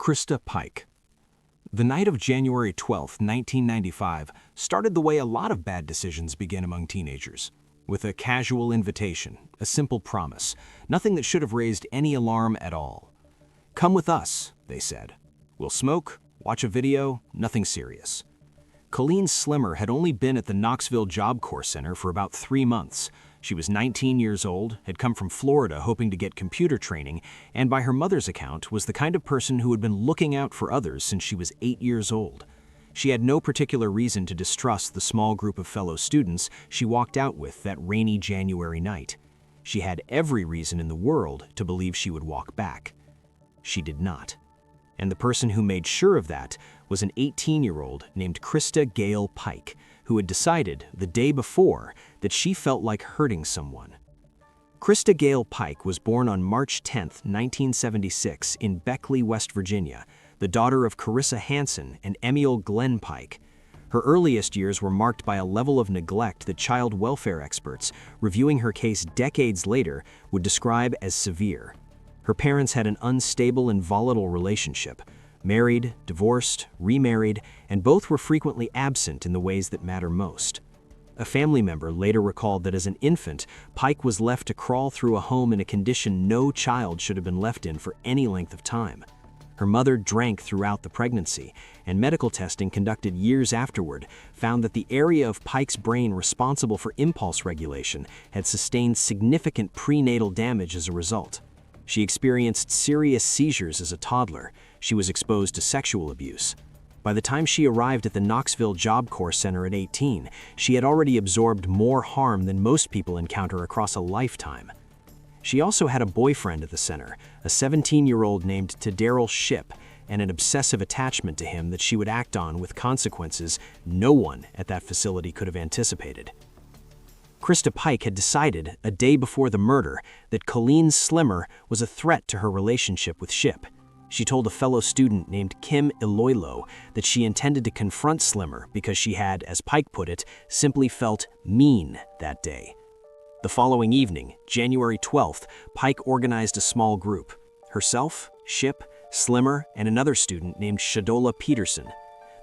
Krista Pike. The night of January 12, 1995, started the way a lot of bad decisions begin among teenagers. With a casual invitation, a simple promise, nothing that should have raised any alarm at all. "Come with us," they said. "We'll smoke, watch a video, nothing serious." Colleen Slimmer had only been at the Knoxville Job Corps Center for about 3 months. She was 19 years old, had come from Florida hoping to get computer training, and by her mother's account was the kind of person who had been looking out for others since she was 8 years old. She had no particular reason to distrust the small group of fellow students she walked out with that rainy January night. She had every reason in the world to believe she would walk back. She did not. And the person who made sure of that was an 18-year-old named Krista Gale Pike, who had decided the day before that she felt like hurting someone. Krista Gale Pike was born on March 10, 1976 in Beckley, West Virginia, the daughter of Carissa Hansen and Emil Glenn Pike. Her earliest years were marked by a level of neglect that child welfare experts, reviewing her case decades later, would describe as severe. Her parents had an unstable and volatile relationship, married, divorced, remarried, and both were frequently absent in the ways that matter most. A family member later recalled that as an infant, Pike was left to crawl through a home in a condition no child should have been left in for any length of time. Her mother drank throughout the pregnancy, and medical testing conducted years afterward found that the area of Pike's brain responsible for impulse regulation had sustained significant prenatal damage as a result. She experienced serious seizures as a toddler. She was exposed to sexual abuse. By the time she arrived at the Knoxville Job Corps Center at 18, she had already absorbed more harm than most people encounter across a lifetime. She also had a boyfriend at the center, a 17-year-old named Daryl Shipp, and an obsessive attachment to him that she would act on with consequences no one at that facility could have anticipated. Krista Pike had decided, a day before the murder, that Colleen Slimmer was a threat to her relationship with Shipp. She told a fellow student named Kim Iloilo that she intended to confront Slimmer because she had, as Pike put it, simply felt mean that day. The following evening, January 12th, Pike organized a small group. Herself, Shipp, Slimmer, and another student named Shadola Peterson.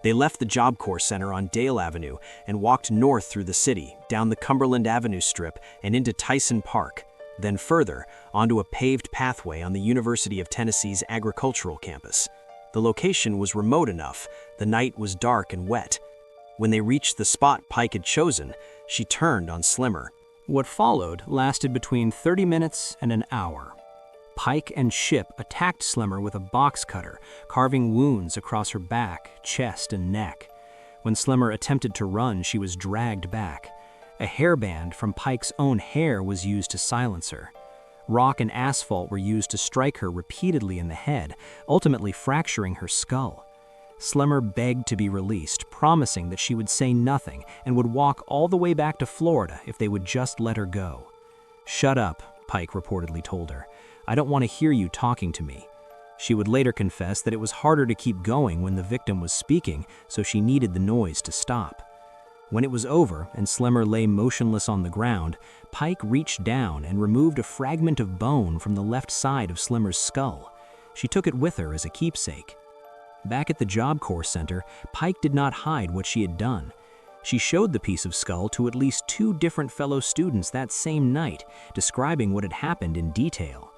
They left the Job Corps Center on Dale Avenue and walked north through the city, down the Cumberland Avenue Strip and into Tyson Park, then further onto a paved pathway on the University of Tennessee's agricultural campus. The location was remote enough, the night was dark and wet. When they reached the spot Pike had chosen, she turned on Slimmer. What followed lasted between 30 minutes and an hour. Pike and Shipp attacked Slimmer with a box cutter, carving wounds across her back, chest, and neck. When Slimmer attempted to run, she was dragged back. A hairband from Pike's own hair was used to silence her. Rock and asphalt were used to strike her repeatedly in the head, ultimately fracturing her skull. Slimmer begged to be released, promising that she would say nothing and would walk all the way back to Florida if they would just let her go. "Shut up," Pike reportedly told her. "I don't want to hear you talking to me." She would later confess that it was harder to keep going when the victim was speaking, so she needed the noise to stop. When it was over and Slimmer lay motionless on the ground, Pike reached down and removed a fragment of bone from the left side of Slimmer's skull. She took it with her as a keepsake. Back at the Job Corps Center, Pike did not hide what she had done. She showed the piece of skull to at least 2 different fellow students that same night, describing what had happened in detail.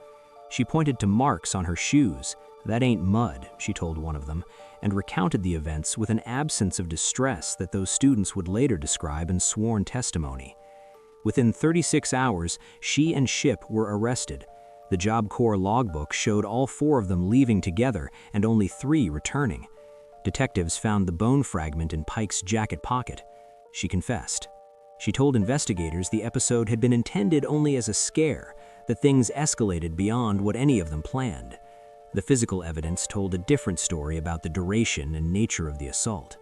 She pointed to marks on her shoes. "That ain't mud," she told one of them, and recounted the events with an absence of distress that those students would later describe in sworn testimony. Within 36 hours, she and Shipp were arrested. The Job Corps logbook showed all 4 of them leaving together and only 3 returning. Detectives found the bone fragment in Pike's jacket pocket. She confessed. She told investigators the episode had been intended only as a scare, that things escalated beyond what any of them planned. The physical evidence told a different story about the duration and nature of the assault.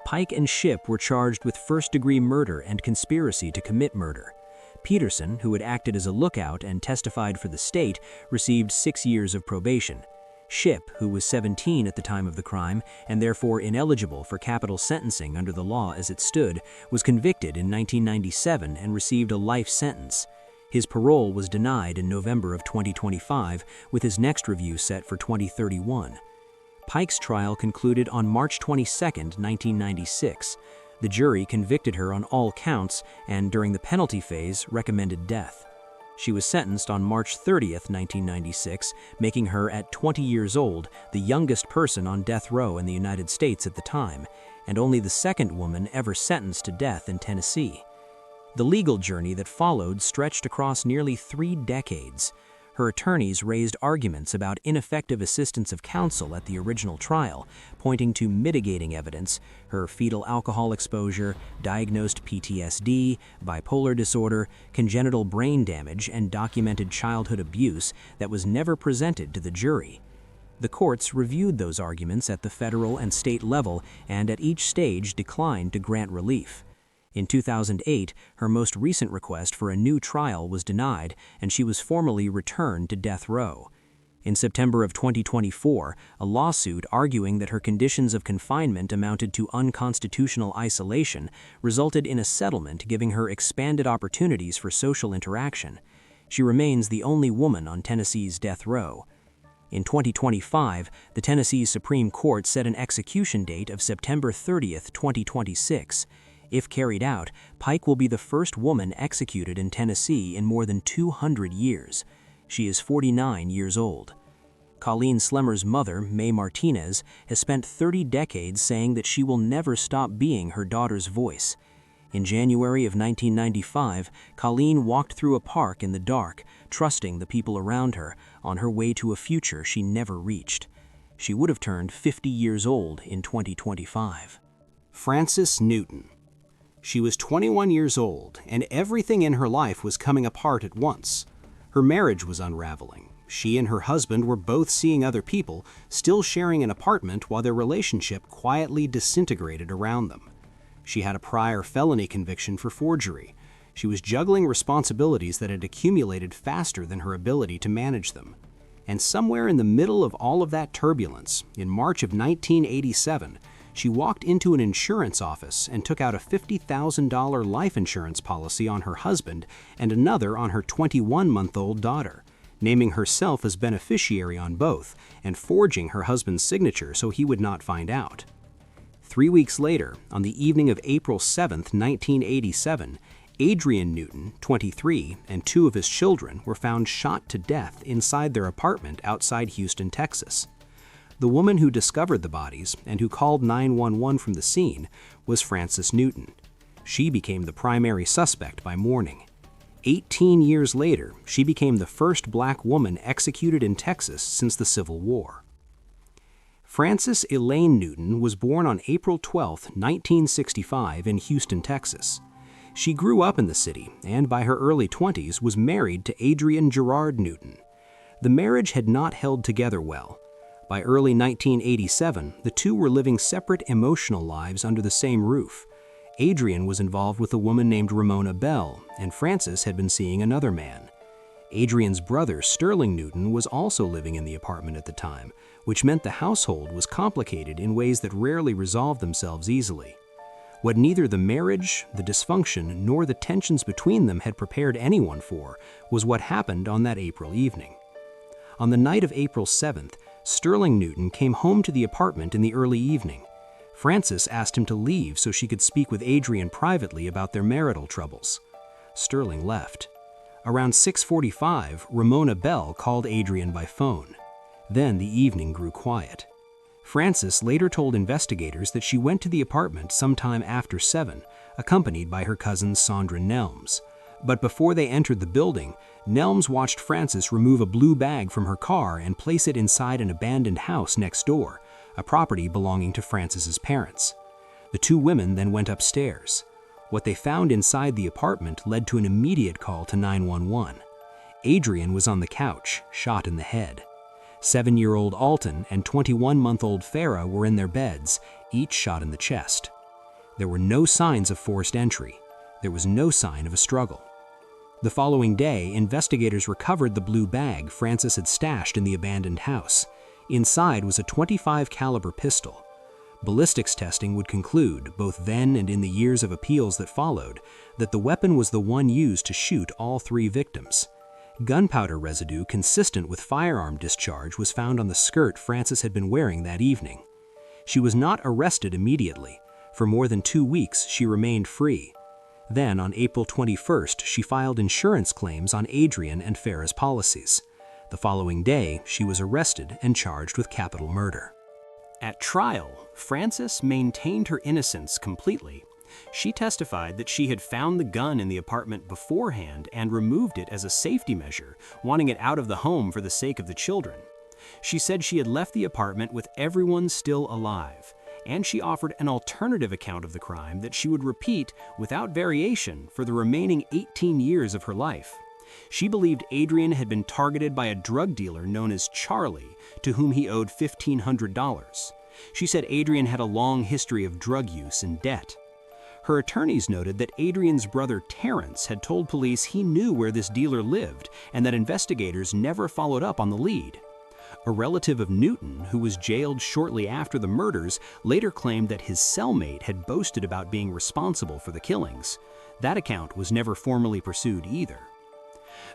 Pike and Shipp were charged with first-degree murder and conspiracy to commit murder. Peterson, who had acted as a lookout and testified for the state, received 6 years of probation. Shipp, who was 17 at the time of the crime and therefore ineligible for capital sentencing under the law as it stood, was convicted in 1997 and received a life sentence. His parole was denied in November of 2025, with his next review set for 2031. Pike's trial concluded on March 22, 1996. The jury convicted her on all counts and, during the penalty phase, recommended death. She was sentenced on March 30, 1996, making her, at 20 years old, the youngest person on death row in the United States at the time, and only the second woman ever sentenced to death in Tennessee. The legal journey that followed stretched across nearly 3 decades. Her attorneys raised arguments about ineffective assistance of counsel at the original trial, pointing to mitigating evidence: her fetal alcohol exposure, diagnosed PTSD, bipolar disorder, congenital brain damage, and documented childhood abuse that was never presented to the jury. The courts reviewed those arguments at the federal and state level and at each stage declined to grant relief. In 2008, her most recent request for a new trial was denied, and she was formally returned to death row. In September of 2024, a lawsuit arguing that her conditions of confinement amounted to unconstitutional isolation resulted in a settlement giving her expanded opportunities for social interaction. She remains the only woman on Tennessee's death row. In 2025, the Tennessee Supreme Court set an execution date of September 30, 2026. If carried out, Pike will be the first woman executed in Tennessee in more than 200 years. She is 49 years old. Colleen Slemmer's mother, Mae Martinez, has spent 30 decades saying that she will never stop being her daughter's voice. In January of 1995, Colleen walked through a park in the dark, trusting the people around her, on her way to a future she never reached. She would have turned 50 years old in 2025. Frances Newton. She was 21 years old, and everything in her life was coming apart at once. Her marriage was unraveling. She and her husband were both seeing other people, still sharing an apartment while their relationship quietly disintegrated around them. She had a prior felony conviction for forgery. She was juggling responsibilities that had accumulated faster than her ability to manage them. And somewhere in the middle of all of that turbulence, in March of 1987, she walked into an insurance office and took out a $50,000 life insurance policy on her husband and another on her 21-month-old daughter, naming herself as beneficiary on both and forging her husband's signature so he would not find out. 3 weeks later, on the evening of April 7, 1987, Adrian Newton, 23, and 2 of his children were found shot to death inside their apartment outside Houston, Texas. The woman who discovered the bodies and who called 911 from the scene was Frances Newton. She became the primary suspect by morning. 18 years later, she became the first black woman executed in Texas since the Civil War. Frances Elaine Newton was born on April 12, 1965, in Houston, Texas. She grew up in the city and by her early 20s was married to Adrian Gerard Newton. The marriage had not held together well. By early 1987, the two were living separate emotional lives under the same roof. Adrian was involved with a woman named Ramona Bell, and Frances had been seeing another man. Adrian's brother, Sterling Newton, was also living in the apartment at the time, which meant the household was complicated in ways that rarely resolved themselves easily. What neither the marriage, the dysfunction, nor the tensions between them had prepared anyone for was what happened on that April evening. On the night of April 7th, Sterling Newton came home to the apartment in the early evening. Frances asked him to leave so she could speak with Adrian privately about their marital troubles. Sterling left. Around 6:45, Ramona Bell called Adrian by phone. Then the evening grew quiet. Frances later told investigators that she went to the apartment sometime after 7, accompanied by her cousin Sandra Nelms. But before they entered the building, Nelms watched Frances remove a blue bag from her car and place it inside an abandoned house next door, a property belonging to Frances's parents. The two women then went upstairs. What they found inside the apartment led to an immediate call to 911. Adrian was on the couch, shot in the head. 7-year-old Alton and 21-month-old Farah were in their beds, each shot in the chest. There were no signs of forced entry. There was no sign of a struggle. The following day, investigators recovered the blue bag Frances had stashed in the abandoned house. Inside was a .25 caliber pistol. Ballistics testing would conclude, both then and in the years of appeals that followed, that the weapon was the one used to shoot all 3 victims. Gunpowder residue consistent with firearm discharge was found on the skirt Frances had been wearing that evening. She was not arrested immediately. For more than 2 weeks, she remained free. Then, on April 21st, she filed insurance claims on Adrian and Farah's policies. The following day, she was arrested and charged with capital murder. At trial, Frances maintained her innocence completely. She testified that she had found the gun in the apartment beforehand and removed it as a safety measure, wanting it out of the home for the sake of the children. She said she had left the apartment with everyone still alive, and she offered an alternative account of the crime that she would repeat without variation for the remaining 18 years of her life. She believed Adrian had been targeted by a drug dealer known as Charlie, to whom he owed $1,500. She said Adrian had a long history of drug use and debt. Her attorneys noted that Adrian's brother Terrence had told police he knew where this dealer lived and that investigators never followed up on the lead. A relative of Newton, who was jailed shortly after the murders, later claimed that his cellmate had boasted about being responsible for the killings. That account was never formally pursued either.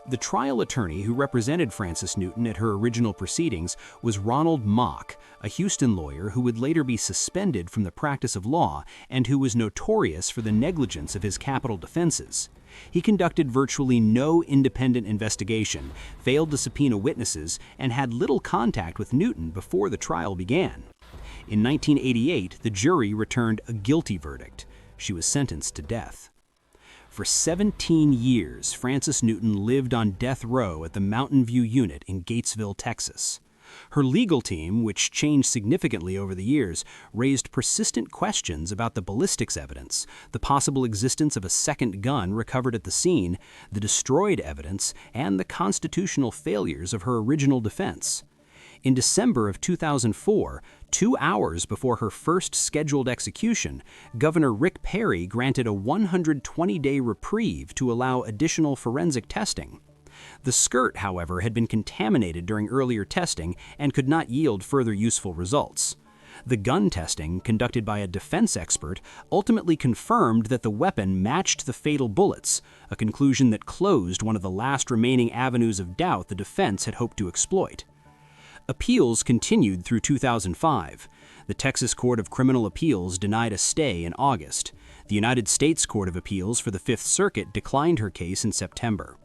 The trial attorney who represented Frances Newton at her original proceedings was Ronald Mock, a Houston lawyer who would later be suspended from the practice of law and who was notorious for the negligence of his capital defenses. He conducted virtually no independent investigation, failed to subpoena witnesses, and had little contact with Newton before the trial began. In 1988, the jury returned a guilty verdict. She was sentenced to death. For 17 years, Frances Newton lived on death row at the Mountain View Unit in Gatesville, Texas. Her legal team, which changed significantly over the years, raised persistent questions about the ballistics evidence, the possible existence of a second gun recovered at the scene, the destroyed evidence, and the constitutional failures of her original defense. In December of 2004, 2 hours before her first scheduled execution, Governor Rick Perry granted a 120-day reprieve to allow additional forensic testing. The skirt, however, had been contaminated during earlier testing and could not yield further useful results. The gun testing, conducted by a defense expert, ultimately confirmed that the weapon matched the fatal bullets, a conclusion that closed one of the last remaining avenues of doubt the defense had hoped to exploit. Appeals continued through 2005. The Texas Court of Criminal Appeals denied a stay in August. The United States Court of Appeals for the Fifth Circuit declined her case in September.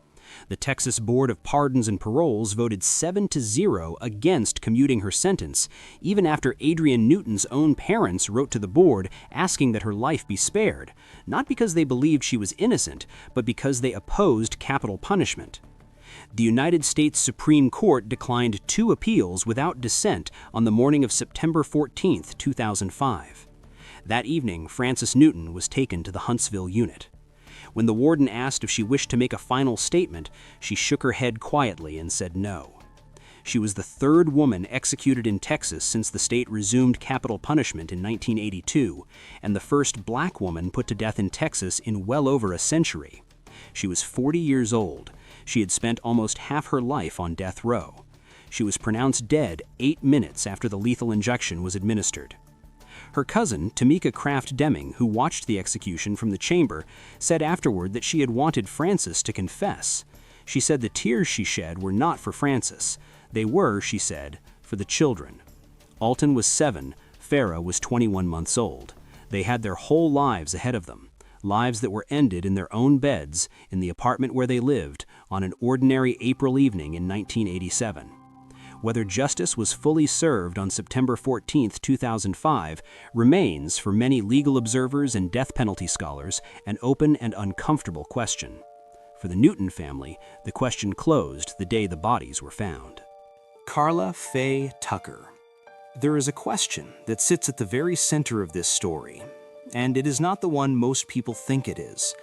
The Texas Board of Pardons and Paroles voted 7-0 against commuting her sentence, even after Adrian Newton's own parents wrote to the board asking that her life be spared, not because they believed she was innocent, but because they opposed capital punishment. The United States Supreme Court declined 2 appeals without dissent on the morning of September 14, 2005. That evening, Frances Newton was taken to the Huntsville unit. When the warden asked if she wished to make a final statement, she shook her head quietly and said no. She was the 3rd woman executed in Texas since the state resumed capital punishment in 1982, and the first black woman put to death in Texas in well over a century. She was 40 years old. She had spent almost half her life on death row. She was pronounced dead 8 minutes after the lethal injection was administered. Her cousin, Tamika Kraft Deming, who watched the execution from the chamber, said afterward that she had wanted Frances to confess. She said the tears she shed were not for Frances. They were, she said, for the children. Alton was 7, Farah was 21 months old. They had their whole lives ahead of them, lives that were ended in their own beds in the apartment where they lived on an ordinary April evening in 1987. Whether justice was fully served on September 14, 2005, remains, for many legal observers and death penalty scholars, an open and uncomfortable question. For the Newton family, the question closed the day the bodies were found. Carla Faye Tucker. There is a question that sits at the very center of this story, and it is not the one most people think it is.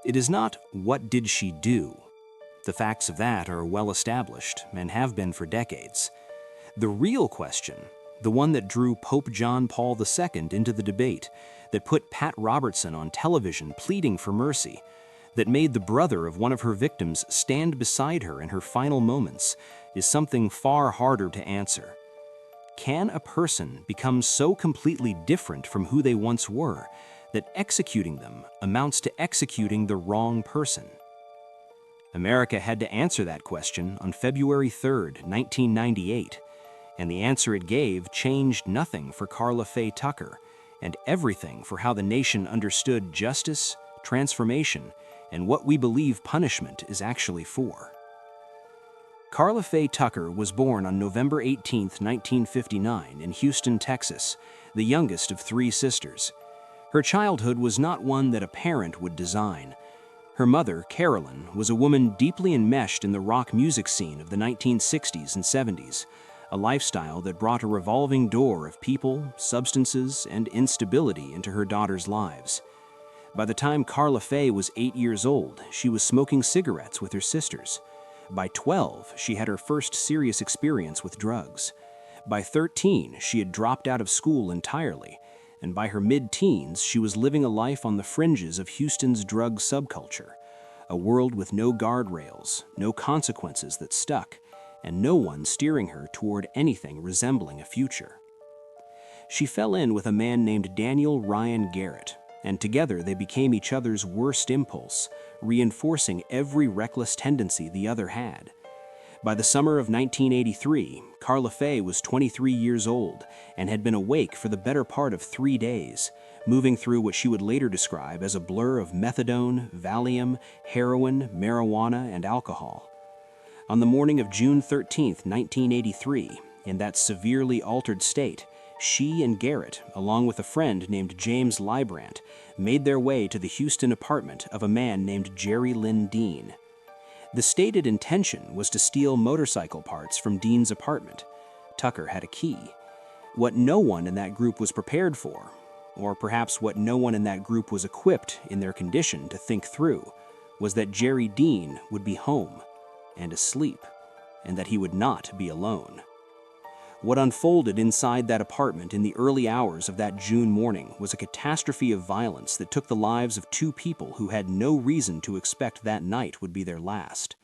It is not, what did she do? The facts of that are well established and have been for decades. The real question, the one that drew Pope John Paul II into the debate, that put Pat Robertson on television pleading for mercy, that made the brother of one of her victims stand beside her in her final moments, is something far harder to answer. Can a person become so completely different from who they once were that executing them amounts to executing the wrong person? America had to answer that question on February 3, 1998, and the answer it gave changed nothing for Karla Faye Tucker and everything for how the nation understood justice, transformation, and what we believe punishment is actually for. Karla Faye Tucker was born on November 18, 1959, in Houston, Texas, the youngest of 3 sisters. Her childhood was not one that a parent would design. Her mother, Carolyn, was a woman deeply enmeshed in the rock music scene of the 1960s and 70s, a lifestyle that brought a revolving door of people, substances, and instability into her daughters' lives. By the time Karla Faye was 8 years old, she was smoking cigarettes with her sisters. By 12, she had her first serious experience with drugs. By 13, she had dropped out of school entirely, and by her mid-teens, she was living a life on the fringes of Houston's drug subculture, a world with no guardrails, no consequences that stuck, and no one steering her toward anything resembling a future. She fell in with a man named Daniel Ryan Garrett, and together they became each other's worst impulse, reinforcing every reckless tendency the other had. By the summer of 1983, Karla Faye was 23 years old and had been awake for the better part of 3 days, moving through what she would later describe as a blur of methadone, Valium, heroin, marijuana, and alcohol. On the morning of June 13, 1983, in that severely altered state, she and Garrett, along with a friend named James Librant, made their way to the Houston apartment of a man named Jerry Lynn Dean. The stated intention was to steal motorcycle parts from Dean's apartment. Tucker had a key. What no one in that group was prepared for, or perhaps what no one in that group was equipped in their condition to think through, was that Jerry Dean would be home and asleep, and that he would not be alone. What unfolded inside that apartment in the early hours of that June morning was a catastrophe of violence that took the lives of 2 people who had no reason to expect that night would be their last.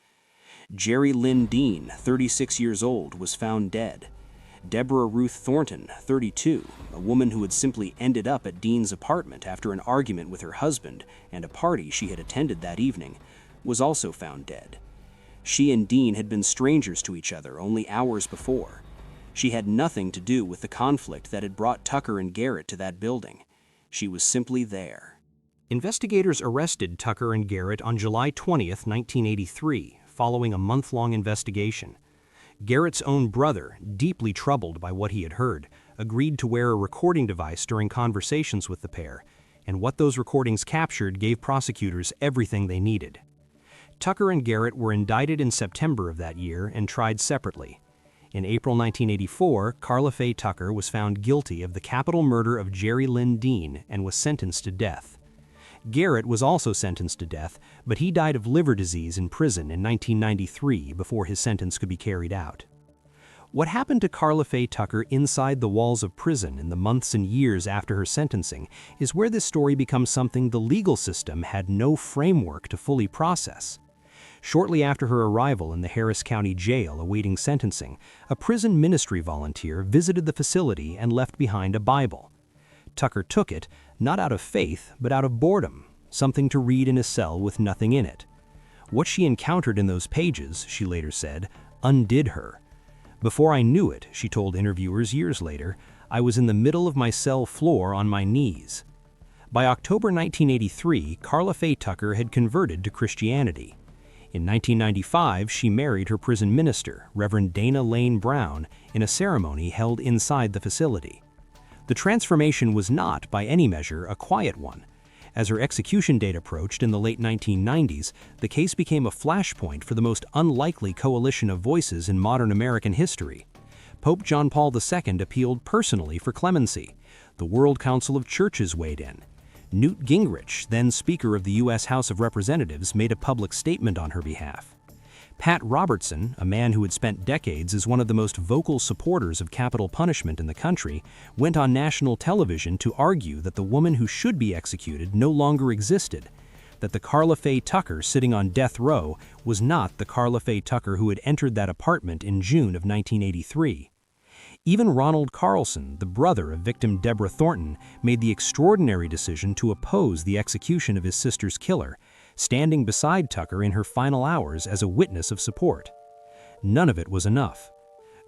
Jerry Lynn Dean, 36 years old, was found dead. Deborah Ruth Thornton, 32, a woman who had simply ended up at Dean's apartment after an argument with her husband and a party she had attended that evening, was also found dead. She and Dean had been strangers to each other only hours before. She had nothing to do with the conflict that had brought Tucker and Garrett to that building. She was simply there. Investigators arrested Tucker and Garrett on July 20, 1983, following a month-long investigation. Garrett's own brother, deeply troubled by what he had heard, agreed to wear a recording device during conversations with the pair, and what those recordings captured gave prosecutors everything they needed. Tucker and Garrett were indicted in September of that year and tried separately. In April 1984, Karla Faye Tucker was found guilty of the capital murder of Jerry Lynn Dean and was sentenced to death. Garrett was also sentenced to death, but he died of liver disease in prison in 1993 before his sentence could be carried out. What happened to Karla Faye Tucker inside the walls of prison in the months and years after her sentencing is where this story becomes something the legal system had no framework to fully process. Shortly after her arrival in the Harris County Jail awaiting sentencing, a prison ministry volunteer visited the facility and left behind a Bible. Tucker took it, not out of faith, but out of boredom, something to read in a cell with nothing in it. What she encountered in those pages, she later said, undid her. Before I knew it, she told interviewers years later, I was in the middle of my cell floor on my knees. By October 1983, Karla Faye Tucker had converted to Christianity. In 1995, she married her prison minister, Reverend Dana Lane Brown, in a ceremony held inside the facility. The transformation was not, by any measure, a quiet one. As her execution date approached in the late 1990s, the case became a flashpoint for the most unlikely coalition of voices in modern American history. Pope John Paul II appealed personally for clemency. The World Council of Churches weighed in. Newt Gingrich, then Speaker of the U.S. House of Representatives, made a public statement on her behalf. Pat Robertson, a man who had spent decades as one of the most vocal supporters of capital punishment in the country, went on national television to argue that the woman who should be executed no longer existed, that the Karla Faye Tucker sitting on death row was not the Karla Faye Tucker who had entered that apartment in June of 1983. Even Ronald Carlson, the brother of victim Deborah Thornton, made the extraordinary decision to oppose the execution of his sister's killer, standing beside Tucker in her final hours as a witness of support. None of it was enough.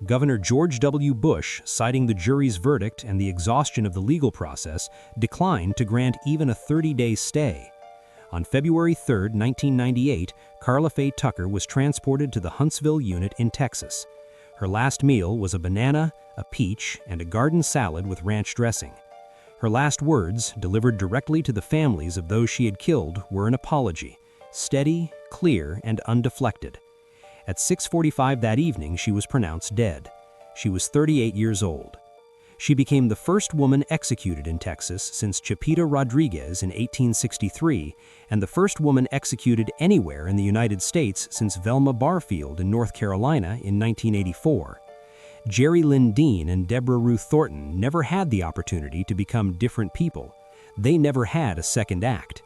Governor George W. Bush, citing the jury's verdict and the exhaustion of the legal process, declined to grant even a 30-day stay. On February 3, 1998, Karla Faye Tucker was transported to the Huntsville unit in Texas. Her last meal was a banana, a peach, and a garden salad with ranch dressing. Her last words, delivered directly to the families of those she had killed, were an apology, steady, clear, and undeflected. At 6:45 that evening, she was pronounced dead. She was 38 years old. She became the first woman executed in Texas since Chipita Rodriguez in 1863, and the first woman executed anywhere in the United States since Velma Barfield in North Carolina in 1984. Jerry Lynn Dean and Deborah Ruth Thornton never had the opportunity to become different people. They never had a second act.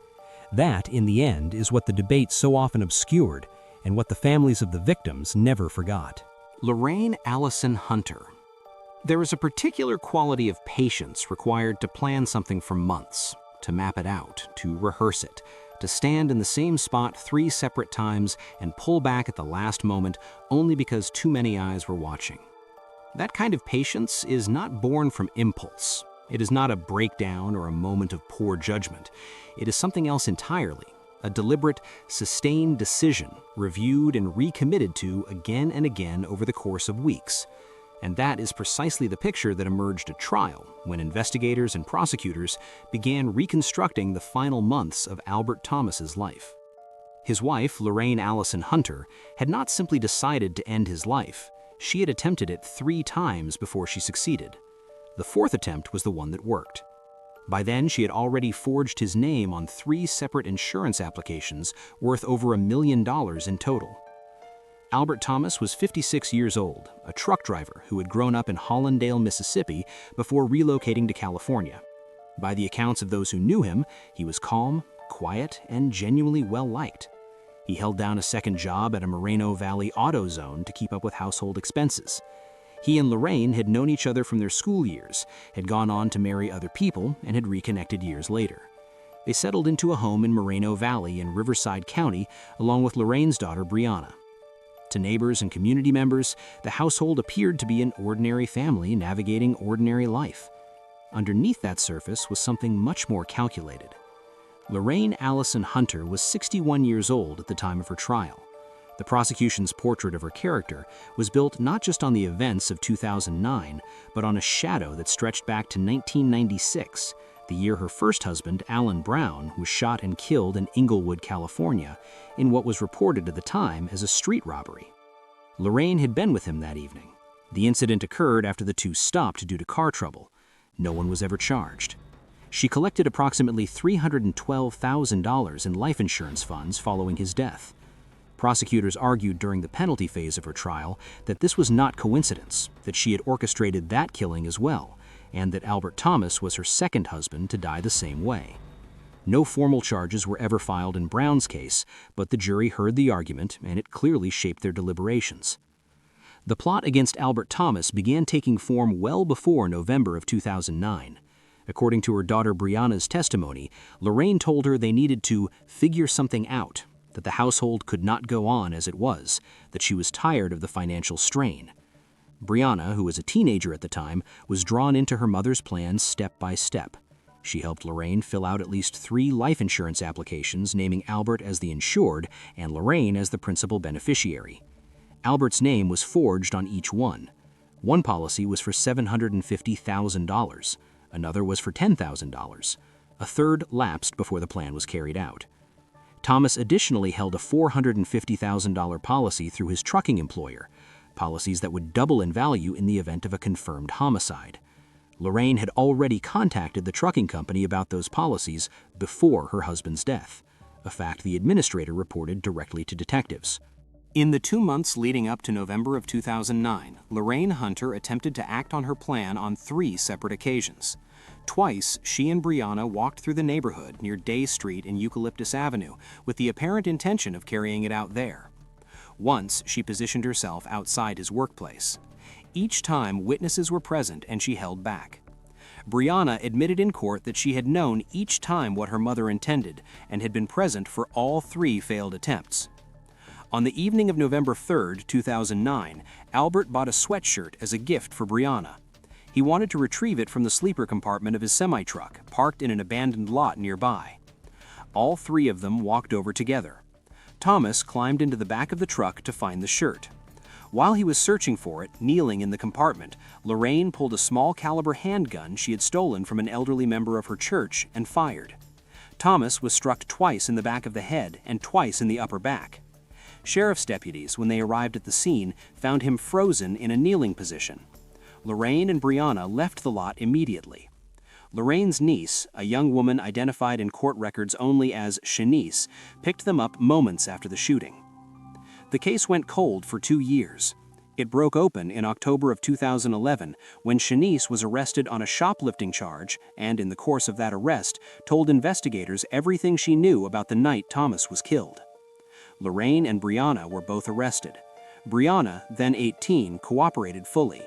That, in the end, is what the debate so often obscured, and what the families of the victims never forgot. Lorraine Allison Hunter. There is a particular quality of patience required to plan something for months, to map it out, to rehearse it, to stand in the same spot 3 separate times and pull back at the last moment only because too many eyes were watching. That kind of patience is not born from impulse. It is not a breakdown or a moment of poor judgment. It is something else entirely, a deliberate, sustained decision reviewed and recommitted to again and again over the course of weeks. And that is precisely the picture that emerged at trial when investigators and prosecutors began reconstructing the final months of Albert Thomas's life. His wife, Lorraine Allison Hunter, had not simply decided to end his life. She had attempted it 3 times before she succeeded. The 4th attempt was the one that worked. By then, she had already forged his name on 3 separate insurance applications worth over $1 million in total. Albert Thomas was 56 years old, a truck driver who had grown up in Hollandale, Mississippi, before relocating to California. By the accounts of those who knew him, he was calm, quiet, and genuinely well-liked. He held down a second job at a Moreno Valley auto zone to keep up with household expenses. He and Lorraine had known each other from their school years, had gone on to marry other people, and had reconnected years later. They settled into a home in Moreno Valley in Riverside County, along with Lorraine's daughter, Brianna. To neighbors and community members, the household appeared to be an ordinary family navigating ordinary life. Underneath that surface was something much more calculated. Lorraine Allison Hunter was 61 years old at the time of her trial. The prosecution's portrait of her character was built not just on the events of 2009, but on a shadow that stretched back to 1996, the year her first husband, Alan Brown, was shot and killed in Inglewood, California, in what was reported at the time as a street robbery. Lorraine had been with him that evening. The incident occurred after the two stopped due to car trouble. No one was ever charged. She collected approximately $312,000 in life insurance funds following his death. Prosecutors argued during the penalty phase of her trial that this was not coincidence, that she had orchestrated that killing as well, and that Albert Thomas was her second husband to die the same way. No formal charges were ever filed in Brown's case, but the jury heard the argument, and it clearly shaped their deliberations. The plot against Albert Thomas began taking form well before November of 2009. According to her daughter Brianna's testimony, Lorraine told her they needed to figure something out, that the household could not go on as it was, that she was tired of the financial strain. Brianna, who was a teenager at the time, was drawn into her mother's plans step by step. She helped Lorraine fill out at least 3 life insurance applications naming Albert as the insured and Lorraine as the principal beneficiary. Albert's name was forged on each one. One policy was for $750,000. Another was for $10,000. A third lapsed before the plan was carried out. Thomas additionally held a $450,000 policy through his trucking employer, policies that would double in value in the event of a confirmed homicide. Lorraine had already contacted the trucking company about those policies before her husband's death, a fact the administrator reported directly to detectives. In the 2 months leading up to November of 2009, Lorraine Hunter attempted to act on her plan on 3 separate occasions. Twice, she and Brianna walked through the neighborhood near Day Street and Eucalyptus Avenue with the apparent intention of carrying it out there. Once, she positioned herself outside his workplace. Each time, witnesses were present and she held back. Brianna admitted in court that she had known each time what her mother intended and had been present for all 3 failed attempts. On the evening of November 3, 2009, Albert bought a sweatshirt as a gift for Brianna. He wanted to retrieve it from the sleeper compartment of his semi-truck, parked in an abandoned lot nearby. All 3 of them walked over together. Thomas climbed into the back of the truck to find the shirt. While he was searching for it, kneeling in the compartment, Lorraine pulled a small-caliber handgun she had stolen from an elderly member of her church and fired. Thomas was struck twice in the back of the head and twice in the upper back. Sheriff's deputies, when they arrived at the scene, found him frozen in a kneeling position. Lorraine and Brianna left the lot immediately. Lorraine's niece, a young woman identified in court records only as Shanice, picked them up moments after the shooting. The case went cold for 2 years. It broke open in October of 2011 when Shanice was arrested on a shoplifting charge and, in the course of that arrest, told investigators everything she knew about the night Thomas was killed. Lorraine and Brianna were both arrested. Brianna, then 18, cooperated fully.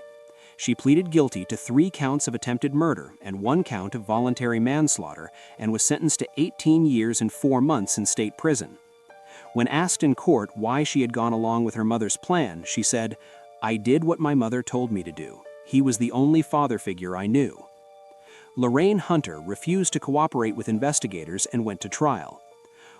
She pleaded guilty to 3 counts of attempted murder and 1 count of voluntary manslaughter and was sentenced to 18 years and 4 months in state prison. When asked in court why she had gone along with her mother's plan, she said, "I did what my mother told me to do. He was the only father figure I knew." Lorraine Hunter refused to cooperate with investigators and went to trial.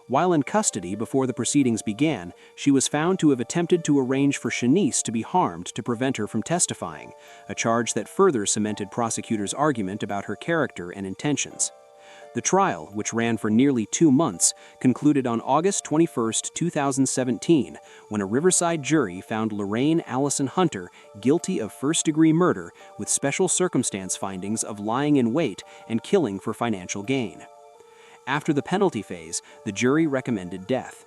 While in custody before the proceedings began, she was found to have attempted to arrange for Shanice to be harmed to prevent her from testifying, a charge that further cemented prosecutors' argument about her character and intentions. The trial, which ran for nearly 2 months, concluded on August 21, 2017, when a Riverside jury found Lorraine Allison Hunter guilty of first-degree murder with special circumstance findings of lying in wait and killing for financial gain. After the penalty phase, the jury recommended death.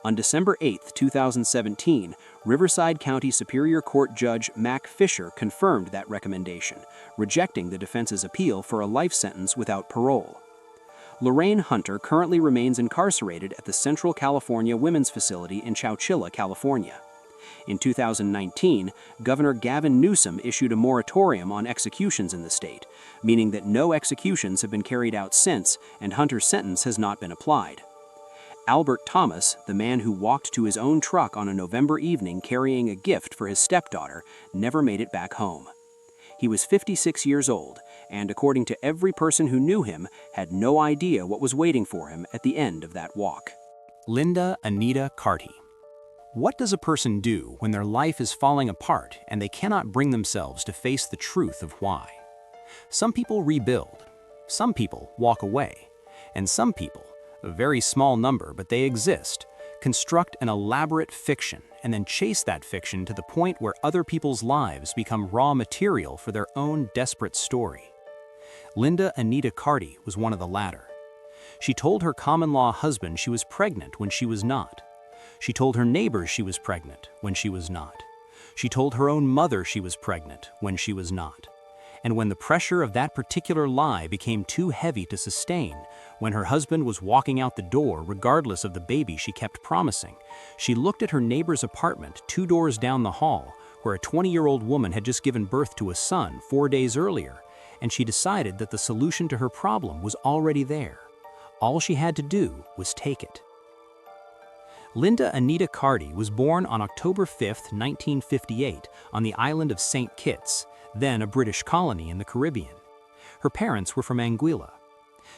On December 8, 2017, Riverside County Superior Court Judge Mac Fisher confirmed that recommendation, rejecting the defense's appeal for a life sentence without parole. Lorraine Hunter currently remains incarcerated at the Central California Women's Facility in Chowchilla, California. In 2019, Governor Gavin Newsom issued a moratorium on executions in the state, meaning that no executions have been carried out since, and Hunter's sentence has not been applied. Albert Thomas, the man who walked to his own truck on a November evening carrying a gift for his stepdaughter, never made it back home. He was 56 years old, and according to every person who knew him, had no idea what was waiting for him at the end of that walk. Linda Anita Carty. What does a person do when their life is falling apart and they cannot bring themselves to face the truth of why? Some people rebuild, some people walk away, and some people, a very small number but they exist, construct an elaborate fiction and then chase that fiction to the point where other people's lives become raw material for their own desperate story. Linda Anita Carty was one of the latter. She told her common-law husband she was pregnant when she was not. She told her neighbors she was pregnant when she was not. She told her own mother she was pregnant when she was not. And when the pressure of that particular lie became too heavy to sustain, when her husband was walking out the door regardless of the baby she kept promising, she looked at her neighbor's apartment 2 doors down the hall, where a 20-year-old woman had just given birth to a son 4 days earlier, and she decided that the solution to her problem was already there. All she had to do was take it. Linda Anita Carty was born on October 5, 1958, on the island of St. Kitts, then a British colony in the Caribbean. Her parents were from Anguilla.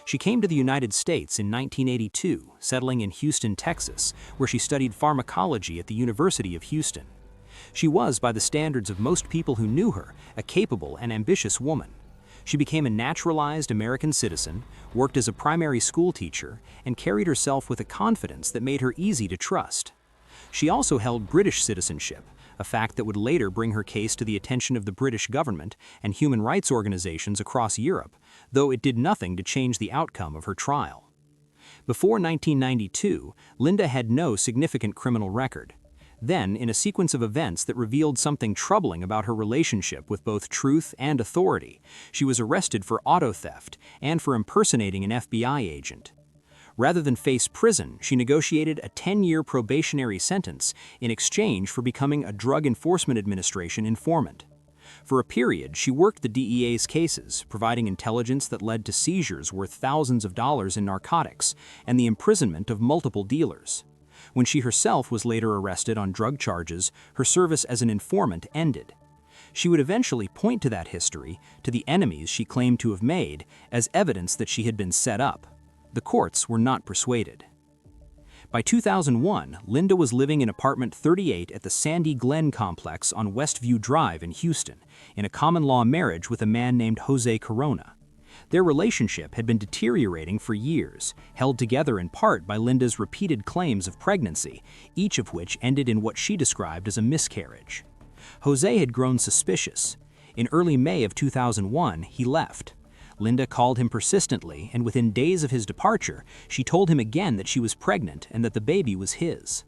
She came to the United States in 1982, settling in Houston, Texas, where she studied pharmacology at the University of Houston. She was, by the standards of most people who knew her, a capable and ambitious woman. She became a naturalized American citizen, worked as a primary school teacher, and carried herself with a confidence that made her easy to trust. She also held British citizenship, a fact that would later bring her case to the attention of the British government and human rights organizations across Europe, though it did nothing to change the outcome of her trial. Before 1992, Linda had no significant criminal record. Then, in a sequence of events that revealed something troubling about her relationship with both truth and authority, she was arrested for auto theft and for impersonating an FBI agent. Rather than face prison, she negotiated a 10-year probationary sentence in exchange for becoming a Drug Enforcement Administration informant. For a period, she worked the DEA's cases, providing intelligence that led to seizures worth thousands of dollars in narcotics and the imprisonment of multiple dealers. When she herself was later arrested on drug charges, her service as an informant ended. She would eventually point to that history, to the enemies she claimed to have made, as evidence that she had been set up. The courts were not persuaded. By 2001, Linda was living in apartment 38 at the Sandy Glen complex on Westview Drive in Houston, in a common-law marriage with a man named Jose Corona. Their relationship had been deteriorating for years, held together in part by Linda's repeated claims of pregnancy, each of which ended in what she described as a miscarriage. Jose had grown suspicious. In early May of 2001, he left. Linda called him persistently, and within days of his departure, she told him again that she was pregnant and that the baby was his.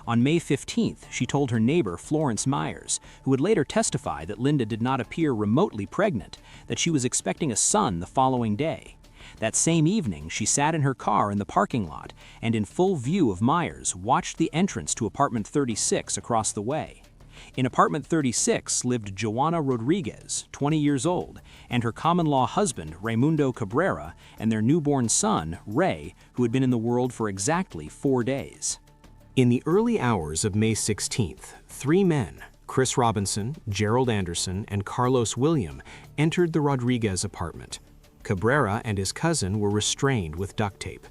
On May 15th, she told her neighbor Florence Myers, who would later testify that Linda did not appear remotely pregnant, that she was expecting a son the following day. That same evening, she sat in her car in the parking lot and, in full view of Myers, watched the entrance to apartment 36 across the way. In apartment 36 lived Joanna Rodriguez, 20 years old, and her common-law husband, Raimundo Cabrera, and their newborn son, Ray, who had been in the world for exactly 4 days. In the early hours of May 16th, 3 men, Chris Robinson, Gerald Anderson, and Carlos William, entered the Rodriguez apartment. Cabrera and his cousin were restrained with duct tape.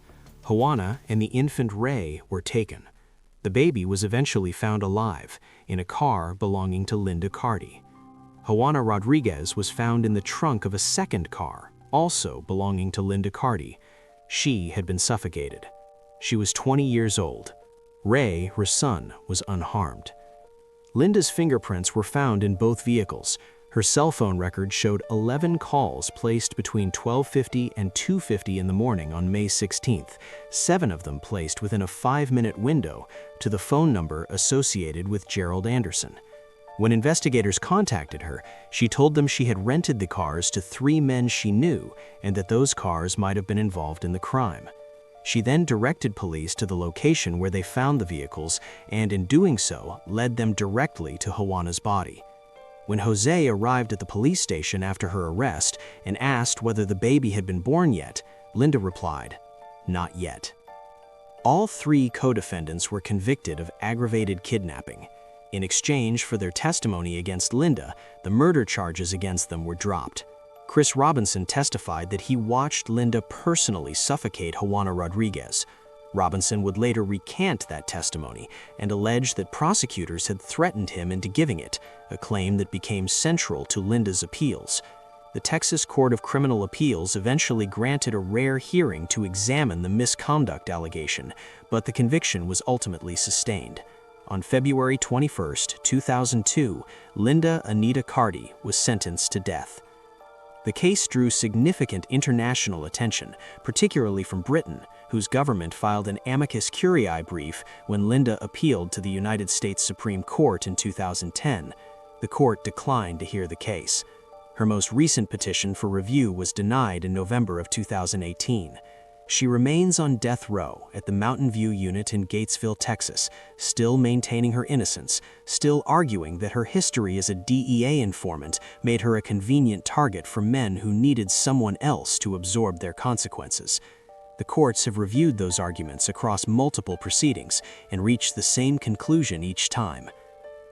Juana and the infant Ray were taken. The baby was eventually found alive in a car belonging to Linda Carty. Juana Rodriguez was found in the trunk of a second car, also belonging to Linda Carty. She had been suffocated. She was 20 years old. Ray, her son, was unharmed. Linda's fingerprints were found in both vehicles. Her cell phone record showed 11 calls placed between 12:50 and 2:50 in the morning on May 16th, 7 of them placed within a 5-minute window to the phone number associated with Gerald Anderson. When investigators contacted her, she told them she had rented the cars to 3 men she knew and that those cars might have been involved in the crime. She then directed police to the location where they found the vehicles and, in doing so, led them directly to Juana's body. When Jose arrived at the police station after her arrest and asked whether the baby had been born yet, Linda replied, "Not yet." All 3 co-defendants were convicted of aggravated kidnapping. In exchange for their testimony against Linda, the murder charges against them were dropped. Chris Robinson testified that he watched Linda personally suffocate Juana Rodriguez. Robinson would later recant that testimony and allege that prosecutors had threatened him into giving it, a claim that became central to Linda's appeals. The Texas Court of Criminal Appeals eventually granted a rare hearing to examine the misconduct allegation, but the conviction was ultimately sustained. On February 21, 2002, Linda Anita Carty was sentenced to death. The case drew significant international attention, particularly from Britain, whose government filed an amicus curiae brief when Linda appealed to the United States Supreme Court in 2010. The court declined to hear the case. Her most recent petition for review was denied in November of 2018. She remains on death row at the Mountain View unit in Gatesville, Texas, still maintaining her innocence, still arguing that her history as a DEA informant made her a convenient target for men who needed someone else to absorb their consequences. The courts have reviewed those arguments across multiple proceedings and reached the same conclusion each time.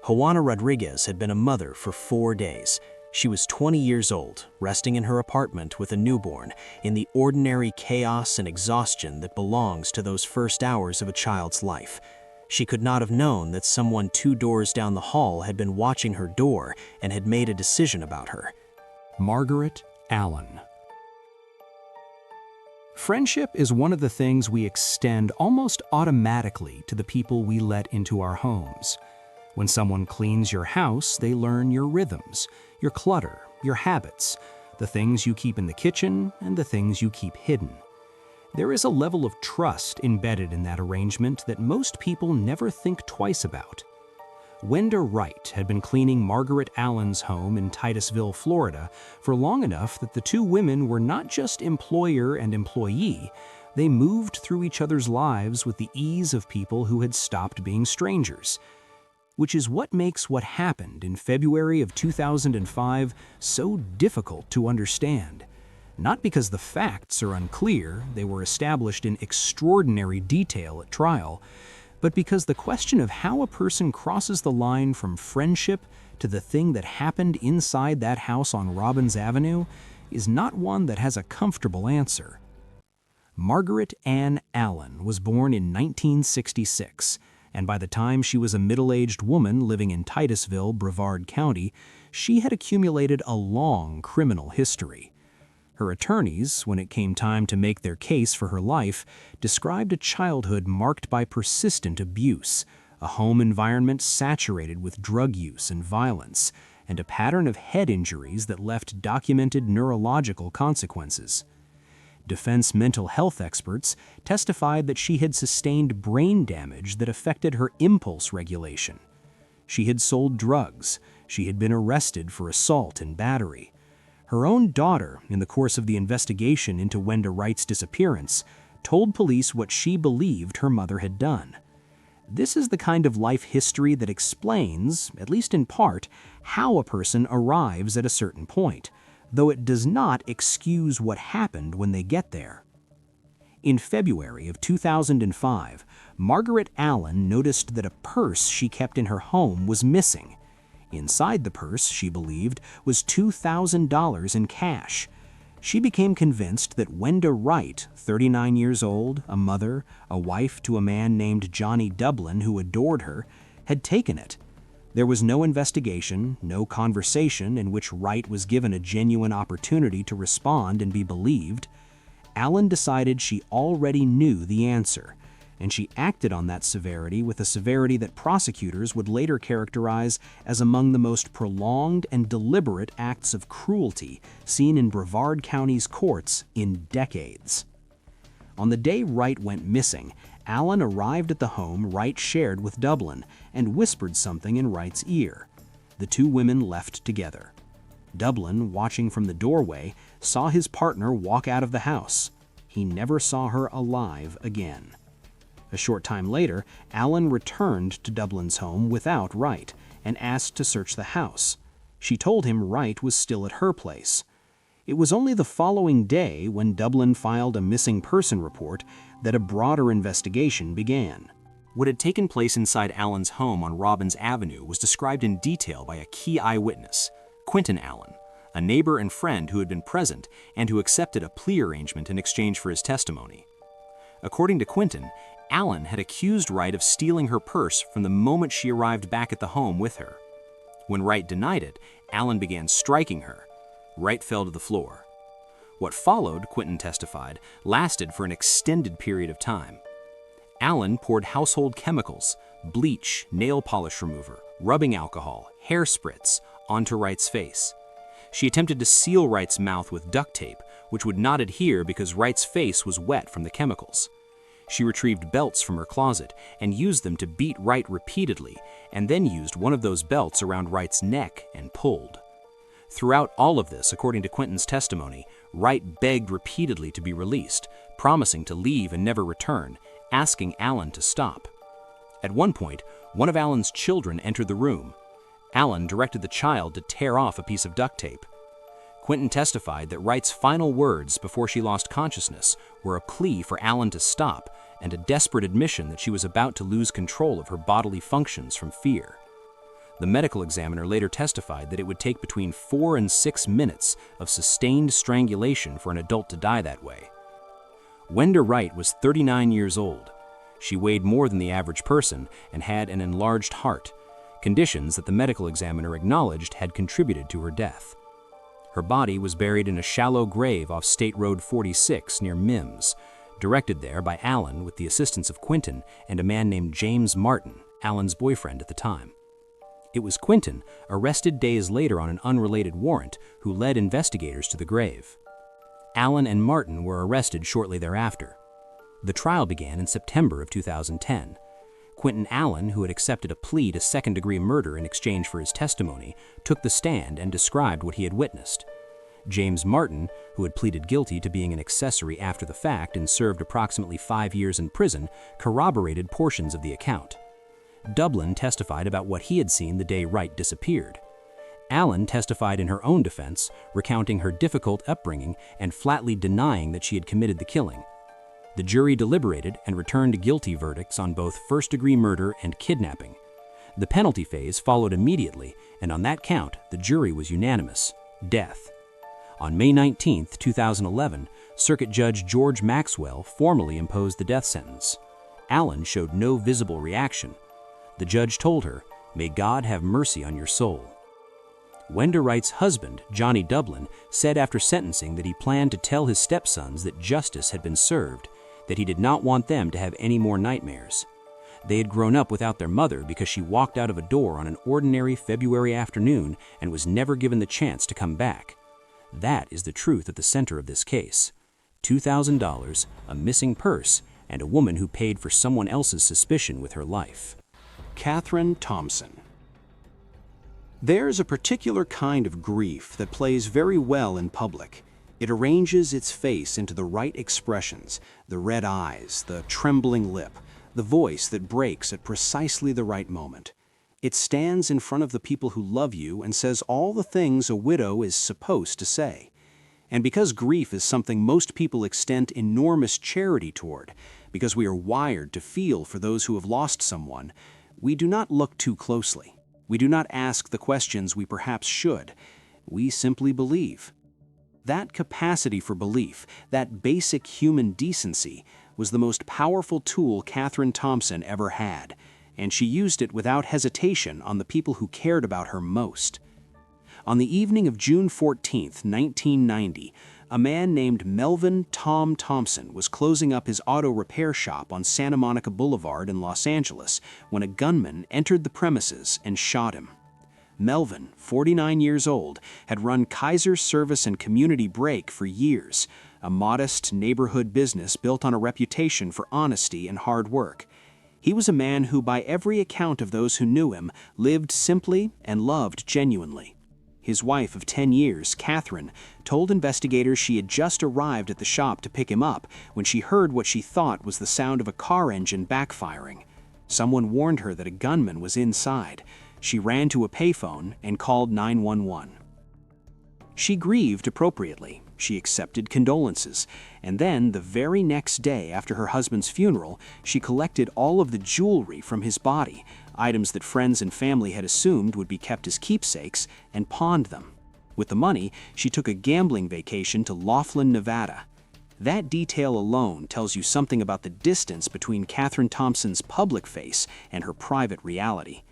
Juana Rodriguez had been a mother for 4 days. She was 20 years old, resting in her apartment with a newborn, in the ordinary chaos and exhaustion that belongs to those first hours of a child's life. She could not have known that someone 2 doors down the hall had been watching her door and had made a decision about her. Margaret Allen. Friendship is one of the things we extend almost automatically to the people we let into our homes. When someone cleans your house, they learn your rhythms, your clutter, your habits, the things you keep in the kitchen and the things you keep hidden. There is a level of trust embedded in that arrangement that most people never think twice about. Wenda Wright had been cleaning Margaret Allen's home in Titusville, Florida, for long enough that the 2 women were not just employer and employee, they moved through each other's lives with the ease of people who had stopped being strangers. which is what makes what happened in February of 2005 so difficult to understand. Not because the facts are unclear, they were established in extraordinary detail at trial, but because the question of how a person crosses the line from friendship to the thing that happened inside that house on Robbins Avenue is not one that has a comfortable answer. Margaret Ann Allen was born in 1966, and by the time she was a middle-aged woman living in Titusville, Brevard County, she had accumulated a long criminal history. Her attorneys, when it came time to make their case for her life, described a childhood marked by persistent abuse, a home environment saturated with drug use and violence, and a pattern of head injuries that left documented neurological consequences. Defense mental health experts testified that she had sustained brain damage that affected her impulse regulation. She had sold drugs. She had been arrested for assault and battery. Her own daughter, in the course of the investigation into Wenda Wright's disappearance, told police what she believed her mother had done. This is the kind of life history that explains, at least in part, how a person arrives at a certain point, though it does not excuse what happened when they get there. In February of 2005, Margaret Allen noticed that a purse she kept in her home was missing. Inside the purse, she believed, was $2,000 in cash. She became convinced that Wenda Wright, 39 years old, a mother, a wife to a man named Johnny Dublin who adored her, had taken it. There was no investigation, no conversation in which Wright was given a genuine opportunity to respond and be believed. Allen decided she already knew the answer, and she acted on that severity with a severity that prosecutors would later characterize as among the most prolonged and deliberate acts of cruelty seen in Brevard County's courts in decades. On the day Wright went missing, Allen arrived at the home Wright shared with Dublin and whispered something in Wright's ear. The two women left together. Dublin, watching from the doorway, saw his partner walk out of the house. He never saw her alive again. A short time later, Allen returned to Dublin's home without Wright and asked to search the house. She told him Wright was still at her place. It was only the following day, when Dublin filed a missing person report, that a broader investigation began. What had taken place inside Allen's home on Robbins Avenue was described in detail by a key eyewitness, Quentin Allen, a neighbor and friend who had been present and who accepted a plea arrangement in exchange for his testimony. According to Quentin, Allen had accused Wright of stealing her purse from the moment she arrived back at the home with her. When Wright denied it, Allen began striking her. Wright fell to the floor. What followed, Quentin testified, lasted for an extended period of time. Allen poured household chemicals, bleach, nail polish remover, rubbing alcohol, hair spritz, onto Wright's face. She attempted to seal Wright's mouth with duct tape, which would not adhere because Wright's face was wet from the chemicals. She retrieved belts from her closet and used them to beat Wright repeatedly, and then used one of those belts around Wright's neck and pulled. Throughout all of this, according to Quentin's testimony, Wright begged repeatedly to be released, promising to leave and never return, asking Allen to stop. At one point, one of Allen's children entered the room. Allen directed the child to tear off a piece of duct tape. Quentin testified that Wright's final words before she lost consciousness were a plea for Allen to stop and a desperate admission that she was about to lose control of her bodily functions from fear. The medical examiner later testified that it would take between 4 and 6 minutes of sustained strangulation for an adult to die that way. Wenda Wright was 39 years old. She weighed more than the average person and had an enlarged heart, conditions that the medical examiner acknowledged had contributed to her death. Her body was buried in a shallow grave off State Road 46 near Mims, directed there by Allen with the assistance of Quentin and a man named James Martin, Allen's boyfriend at the time. It was Quentin, arrested days later on an unrelated warrant, who led investigators to the grave. Allen and Martin were arrested shortly thereafter. The trial began in September of 2010. Quentin Allen, who had accepted a plea to second-degree murder in exchange for his testimony, took the stand and described what he had witnessed. James Martin, who had pleaded guilty to being an accessory after the fact and served approximately 5 years in prison, corroborated portions of the account. Dublin testified about what he had seen the day Wright disappeared. Allen testified in her own defense, recounting her difficult upbringing and flatly denying that she had committed the killing. The jury deliberated and returned guilty verdicts on both first-degree murder and kidnapping. The penalty phase followed immediately, and on that count, the jury was unanimous: death. On May 19, 2011, Circuit Judge George Maxwell formally imposed the death sentence. Allen showed no visible reaction. The judge told her, "May God have mercy on your soul." Wenda Wright's husband, Johnny Dublin, said after sentencing that he planned to tell his stepsons that justice had been served, that he did not want them to have any more nightmares. They had grown up without their mother because she walked out of a door on an ordinary February afternoon and was never given the chance to come back. That is the truth at the center of this case. $2,000, a missing purse, and a woman who paid for someone else's suspicion with her life. Catherine Thompson. There's a particular kind of grief that plays very well in public. It arranges its face into the right expressions, the red eyes, the trembling lip, the voice that breaks at precisely the right moment. It stands in front of the people who love you and says all the things a widow is supposed to say. And because grief is something most people extend enormous charity toward, because we are wired to feel for those who have lost someone, we do not look too closely. We do not ask the questions we perhaps should. We simply believe. That capacity for belief, that basic human decency, was the most powerful tool Catherine Thompson ever had, and she used it without hesitation on the people who cared about her most. On the evening of June 14, 1990, a man named Melvin Tom Thompson was closing up his auto repair shop on Santa Monica Boulevard in Los Angeles when a gunman entered the premises and shot him. Melvin, 49 years old, had run Kaiser Service and Community Break for years, a modest neighborhood business built on a reputation for honesty and hard work. He was a man who, by every account of those who knew him, lived simply and loved genuinely. His wife of 10 years, Catherine, told investigators she had just arrived at the shop to pick him up when she heard what she thought was the sound of a car engine backfiring. Someone warned her that a gunman was inside. She ran to a payphone and called 911. She grieved appropriately. She accepted condolences, and then, the very next day after her husband's funeral, she collected all of the jewelry from his body, items that friends and family had assumed would be kept as keepsakes, and pawned them. With the money, she took a gambling vacation to Laughlin, Nevada. That detail alone tells you something about the distance between Catherine Thompson's public face and her private reality.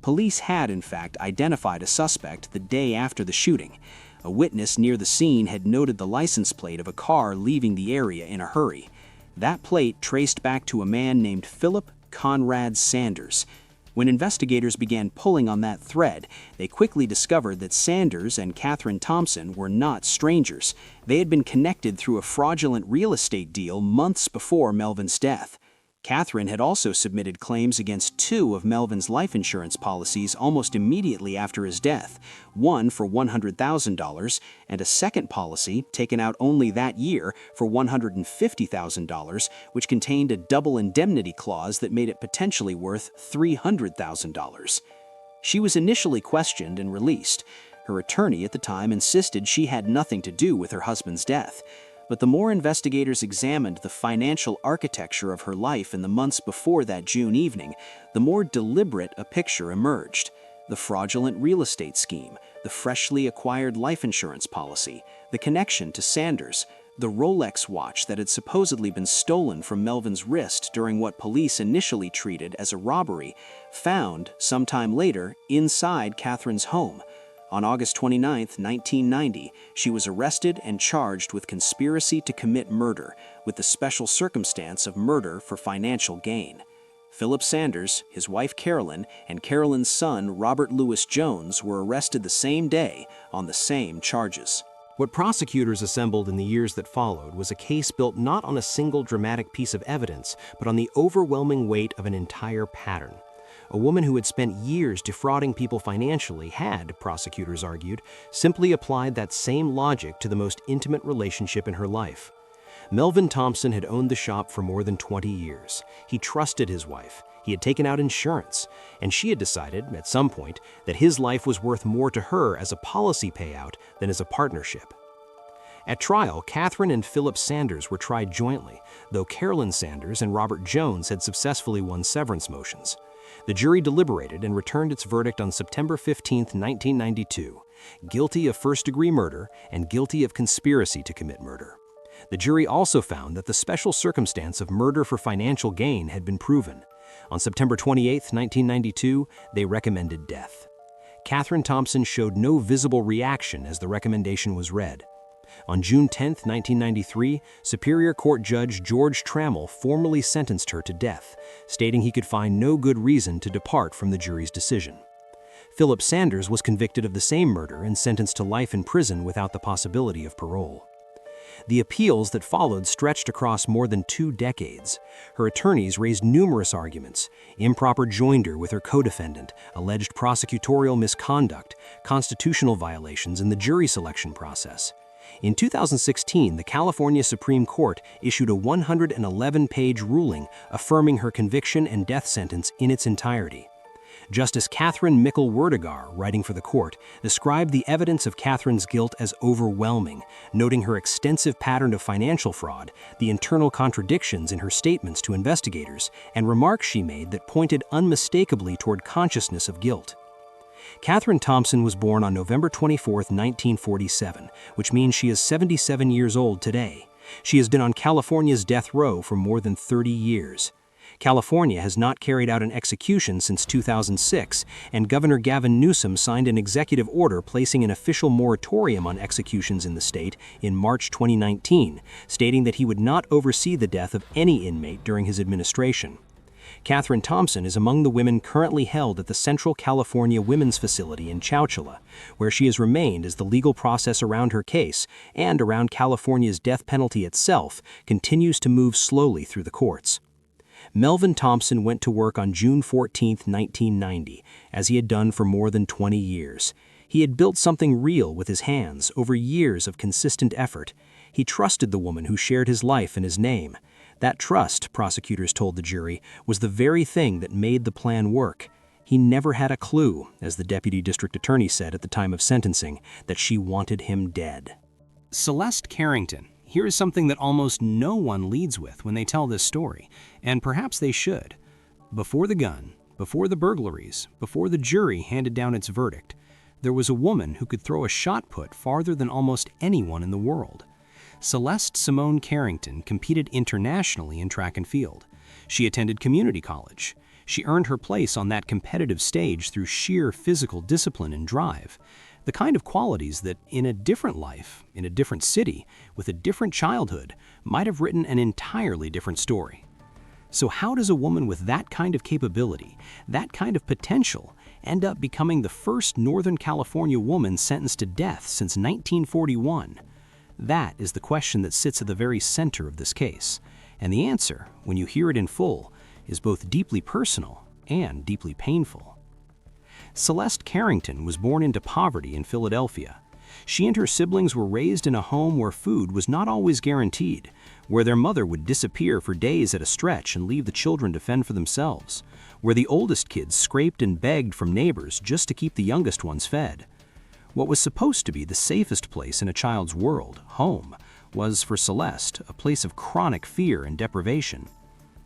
Police had, in fact, identified a suspect the day after the shooting. A witness near the scene had noted the license plate of a car leaving the area in a hurry. That plate traced back to a man named Philip Conrad Sanders. When investigators began pulling on that thread, they quickly discovered that Sanders and Catherine Thompson were not strangers. They had been connected through a fraudulent real estate deal months before Melvin's death. Catherine had also submitted claims against 2 of Melvin's life insurance policies almost immediately after his death, one for $100,000 and a second policy taken out only that year for $150,000, which contained a double indemnity clause that made it potentially worth $300,000. She was initially questioned and released. Her attorney at the time insisted she had nothing to do with her husband's death. But the more investigators examined the financial architecture of her life in the months before that June evening, the more deliberate a picture emerged. The fraudulent real estate scheme, the freshly acquired life insurance policy, the connection to Sanders, the Rolex watch that had supposedly been stolen from Melvin's wrist during what police initially treated as a robbery, found, sometime later, inside Catherine's home. On August 29, 1990, she was arrested and charged with conspiracy to commit murder, with the special circumstance of murder for financial gain. Philip Sanders, his wife Carolyn, and Carolyn's son Robert Louis Jones were arrested the same day on the same charges. What prosecutors assembled in the years that followed was a case built not on a single dramatic piece of evidence, but on the overwhelming weight of an entire pattern. A woman who had spent years defrauding people financially had, prosecutors argued, simply applied that same logic to the most intimate relationship in her life. Melvin Thompson had owned the shop for more than 20 years. He trusted his wife. He had taken out insurance, and she had decided, at some point, that his life was worth more to her as a policy payout than as a partnership. At trial, Catherine and Philip Sanders were tried jointly, though Carolyn Sanders and Robert Jones had successfully won severance motions. The jury deliberated and returned its verdict on September 15, 1992, guilty of first-degree murder and guilty of conspiracy to commit murder. The jury also found that the special circumstance of murder for financial gain had been proven. On September 28, 1992, they recommended death. Catherine Thompson showed no visible reaction as the recommendation was read. On June 10, 1993, Superior Court Judge George Trammell formally sentenced her to death, stating he could find no good reason to depart from the jury's decision. Philip Sanders was convicted of the same murder and sentenced to life in prison without the possibility of parole. The appeals that followed stretched across more than 2 decades. Her attorneys raised numerous arguments: improper joinder with her co-defendant, alleged prosecutorial misconduct, constitutional violations in the jury selection process. In 2016, the California Supreme Court issued a 111-page ruling affirming her conviction and death sentence in its entirety. Justice Catherine Mickle-Werdegar, writing for the court, described the evidence of Catherine's guilt as overwhelming, noting her extensive pattern of financial fraud, the internal contradictions in her statements to investigators, and remarks she made that pointed unmistakably toward consciousness of guilt. Catherine Thompson was born on November 24, 1947, which means she is 77 years old today. She has been on California's death row for more than 30 years. California has not carried out an execution since 2006, and Governor Gavin Newsom signed an executive order placing an official moratorium on executions in the state in March 2019, stating that he would not oversee the death of any inmate during his administration. Catherine Thompson is among the women currently held at the Central California Women's Facility in Chowchilla, where she has remained as the legal process around her case and around California's death penalty itself continues to move slowly through the courts. Melvin Thompson went to work on June 14, 1990, as he had done for more than 20 years. He had built something real with his hands over years of consistent effort. He trusted the woman who shared his life and his name. That trust, prosecutors told the jury, was the very thing that made the plan work. He never had a clue, as the deputy district attorney said at the time of sentencing, that she wanted him dead. Celeste Carrington. Here is something that almost no one leads with when they tell this story, and perhaps they should. Before the gun, before the burglaries, before the jury handed down its verdict, there was a woman who could throw a shot put farther than almost anyone in the world. Celeste Simone Carrington competed internationally in track and field. She attended community college. She earned her place on that competitive stage through sheer physical discipline and drive. The kind of qualities that, in a different life, in a different city, with a different childhood, might have written an entirely different story. So how does a woman with that kind of capability, that kind of potential, end up becoming the first Northern California woman sentenced to death since 1941? That is the question that sits at the very center of this case. And the answer, when you hear it in full, is both deeply personal and deeply painful. Celeste Carrington was born into poverty in Philadelphia. She and her siblings were raised in a home where food was not always guaranteed, where their mother would disappear for days at a stretch and leave the children to fend for themselves, where the oldest kids scraped and begged from neighbors just to keep the youngest ones fed. What was supposed to be the safest place in a child's world, home, was for Celeste a place of chronic fear and deprivation.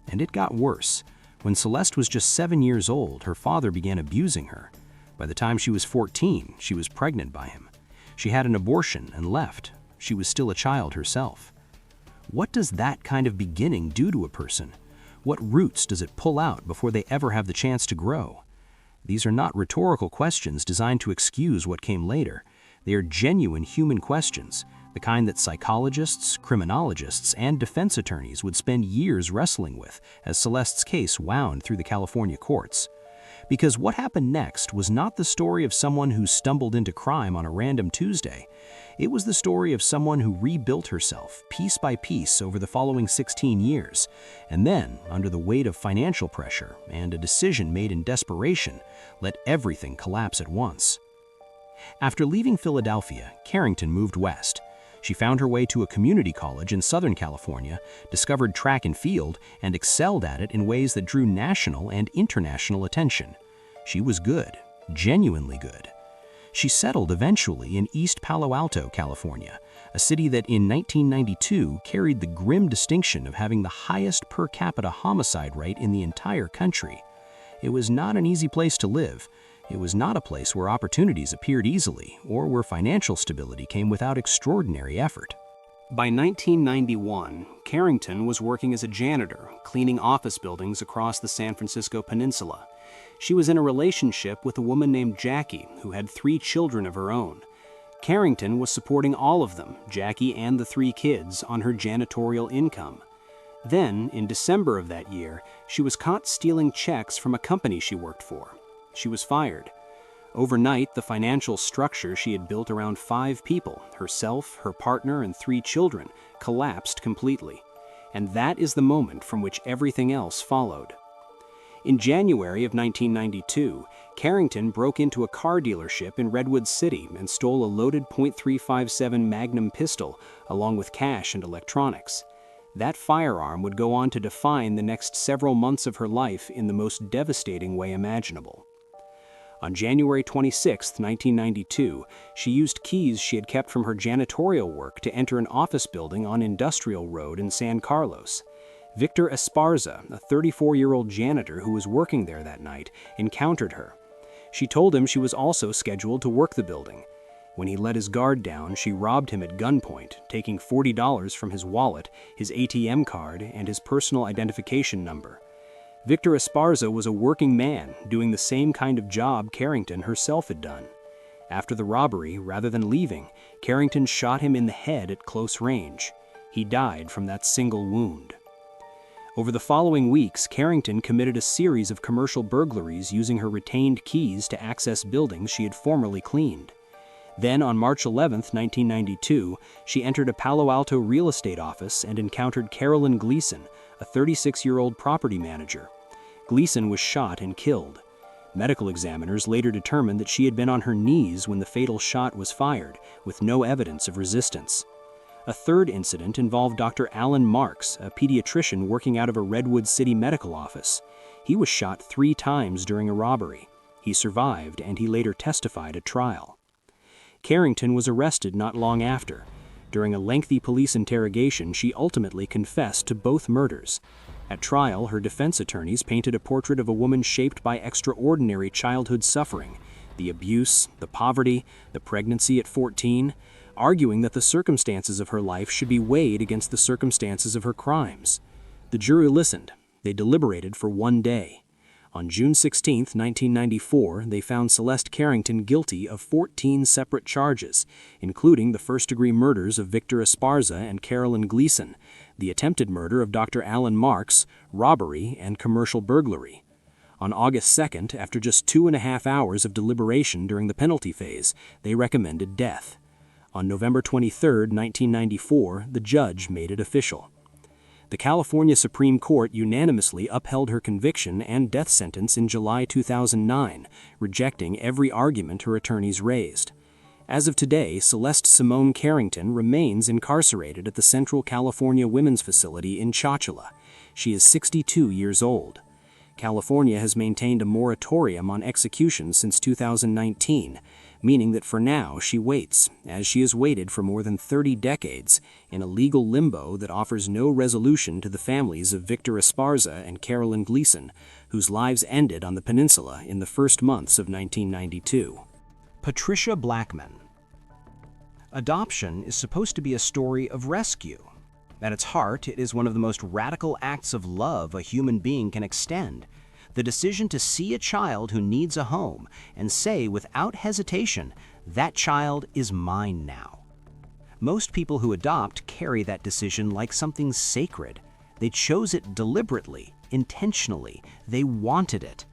And it got worse. When Celeste was just 7 years old, her father began abusing her. By the time she was 14, she was pregnant by him. She had an abortion and left. She was still a child herself. What does that kind of beginning do to a person? What roots does it pull out before they ever have the chance to grow? These are not rhetorical questions designed to excuse what came later. They are genuine human questions, the kind that psychologists, criminologists, and defense attorneys would spend years wrestling with as Celeste's case wound through the California courts. Because what happened next was not the story of someone who stumbled into crime on a random Tuesday. It was the story of someone who rebuilt herself piece by piece over the following 16 years, and then, under the weight of financial pressure and a decision made in desperation, let everything collapse at once. After leaving Philadelphia, Carrington moved west. She found her way to a community college in Southern California, discovered track and field, and excelled at it in ways that drew national and international attention. She was good, genuinely good. She settled eventually in East Palo Alto, California, a city that in 1992 carried the grim distinction of having the highest per capita homicide rate in the entire country. It was not an easy place to live. It was not a place where opportunities appeared easily or where financial stability came without extraordinary effort. By 1991, Carrington was working as a janitor, cleaning office buildings across the San Francisco peninsula. She was in a relationship with a woman named Jackie, who had 3 children of her own. Carrington was supporting all of them, Jackie and the 3 kids, on her janitorial income. Then, in December of that year, she was caught stealing checks from a company she worked for. She was fired. Overnight, the financial structure she had built around 5 people, herself, her partner, and 3 children, collapsed completely. And that is the moment from which everything else followed. In January of 1992, Carrington broke into a car dealership in Redwood City and stole a loaded .357 Magnum pistol, along with cash and electronics. That firearm would go on to define the next several months of her life in the most devastating way imaginable. On January 26, 1992, she used keys she had kept from her janitorial work to enter an office building on Industrial Road in San Carlos. Victor Esparza, a 34-year-old janitor who was working there that night, encountered her. She told him she was also scheduled to work the building. When he let his guard down, she robbed him at gunpoint, taking $40 from his wallet, his ATM card, and his personal identification number. Victor Esparza was a working man, doing the same kind of job Carrington herself had done. After the robbery, rather than leaving, Carrington shot him in the head at close range. He died from that single wound. Over the following weeks, Carrington committed a series of commercial burglaries using her retained keys to access buildings she had formerly cleaned. Then, on March 11, 1992, she entered a Palo Alto real estate office and encountered Carolyn Gleason, a 36-year-old property manager. Gleason was shot and killed. Medical examiners later determined that she had been on her knees when the fatal shot was fired, with no evidence of resistance. A third incident involved Dr. Alan Marks, a pediatrician working out of a Redwood City medical office. He was shot 3 times during a robbery. He survived, and he later testified at trial. Carrington was arrested not long after. During a lengthy police interrogation, she ultimately confessed to both murders. At trial, her defense attorneys painted a portrait of a woman shaped by extraordinary childhood suffering, the abuse, the poverty, the pregnancy at 14, arguing that the circumstances of her life should be weighed against the circumstances of her crimes. The jury listened. They deliberated for 1 day. On June 16, 1994, they found Celeste Carrington guilty of 14 separate charges, including the first-degree murders of Victor Esparza and Carolyn Gleason, the attempted murder of Dr. Alan Marks, robbery, and commercial burglary. On August 2nd, after just 2.5 hours of deliberation during the penalty phase, they recommended death. On November 23, 1994, the judge made it official. The California Supreme Court unanimously upheld her conviction and death sentence in July 2009, rejecting every argument her attorneys raised. As of today, Celeste Simone Carrington remains incarcerated at the Central California Women's Facility in Chocula. She is 62 years old. California has maintained a moratorium on executions since 2019, meaning that for now she waits, as she has waited for more than 30 decades, in a legal limbo that offers no resolution to the families of Victor Esparza and Carolyn Gleason, whose lives ended on the peninsula in the first months of 1992. Patricia Blackman. Adoption is supposed to be a story of rescue. At its heart, it is one of the most radical acts of love a human being can extend. The decision to see a child who needs a home and say without hesitation, "That child is mine now." Most people who adopt carry that decision like something sacred. They chose it deliberately, intentionally. They wanted it.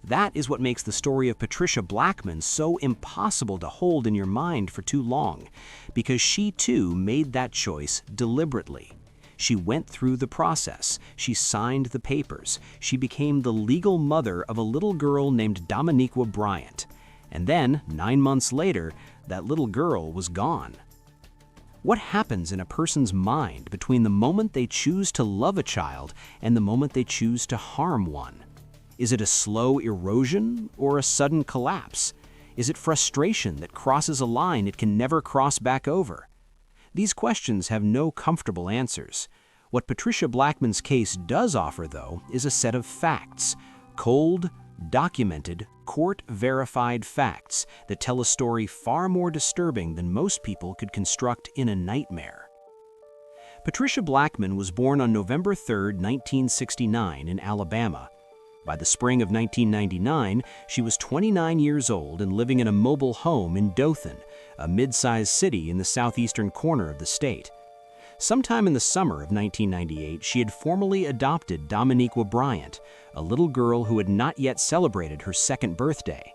That is what makes the story of Patricia Blackman so impossible to hold in your mind for too long, because she too made that choice deliberately. She went through the process. She signed the papers. She became the legal mother of a little girl named Dominiqua Bryant. And then, 9 months later, that little girl was gone. What happens in a person's mind between the moment they choose to love a child and the moment they choose to harm one? Is it a slow erosion or a sudden collapse? Is it frustration that crosses a line it can never cross back over? These questions have no comfortable answers. What Patricia Blackmon's case does offer, though, is a set of facts, cold, documented, court-verified facts that tell a story far more disturbing than most people could construct in a nightmare. Patricia Blackmon was born on November 3, 1969, in Alabama. By the spring of 1999, she was 29 years old and living in a mobile home in Dothan, a mid-sized city in the southeastern corner of the state. Sometime in the summer of 1998, she had formally adopted Dominiqua Bryant, a little girl who had not yet celebrated her second birthday.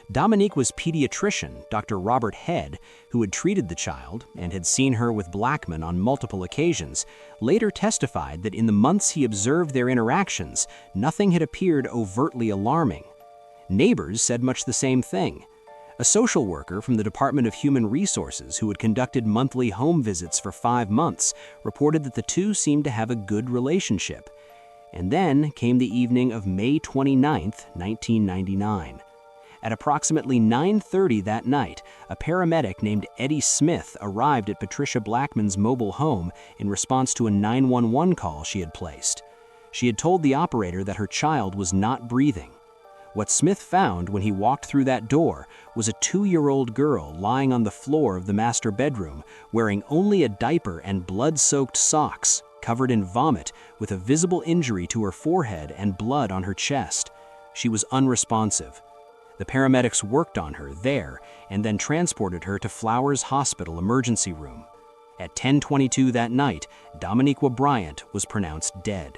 Dominiqua's pediatrician, Dr. Robert Head, who had treated the child and had seen her with Blackmon on multiple occasions, later testified that in the months he observed their interactions, nothing had appeared overtly alarming. Neighbors said much the same thing. A social worker from the Department of Human Resources who had conducted monthly home visits for 5 months reported that the two seemed to have a good relationship. And then came the evening of May 29, 1999. At approximately 9:30 that night, a paramedic named Eddie Smith arrived at Patricia Blackmon's mobile home in response to a 911 call she had placed. She had told the operator that her child was not breathing. What Smith found when he walked through that door was a 2-year-old girl lying on the floor of the master bedroom, wearing only a diaper and blood-soaked socks, covered in vomit, with a visible injury to her forehead and blood on her chest. She was unresponsive. The paramedics worked on her there and then transported her to Flowers Hospital emergency room. At 10:22 that night, Dominiqua Bryant was pronounced dead.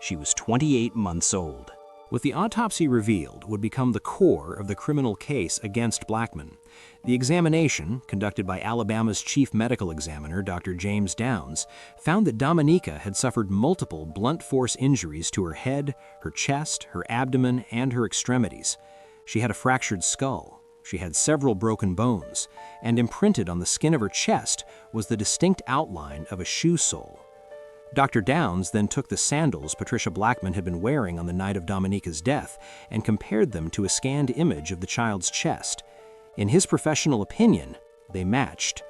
She was 28 months old. What the autopsy revealed would become the core of the criminal case against Blackmon. The examination, conducted by Alabama's chief medical examiner, Dr. James Downs, found that Dominica had suffered multiple blunt force injuries to her head, her chest, her abdomen, and her extremities. She had a fractured skull, she had several broken bones, and imprinted on the skin of her chest was the distinct outline of a shoe sole. Dr. Downs then took the sandals Patricia Blackmon had been wearing on the night of Dominica's death and compared them to a scanned image of the child's chest. In his professional opinion, they matched.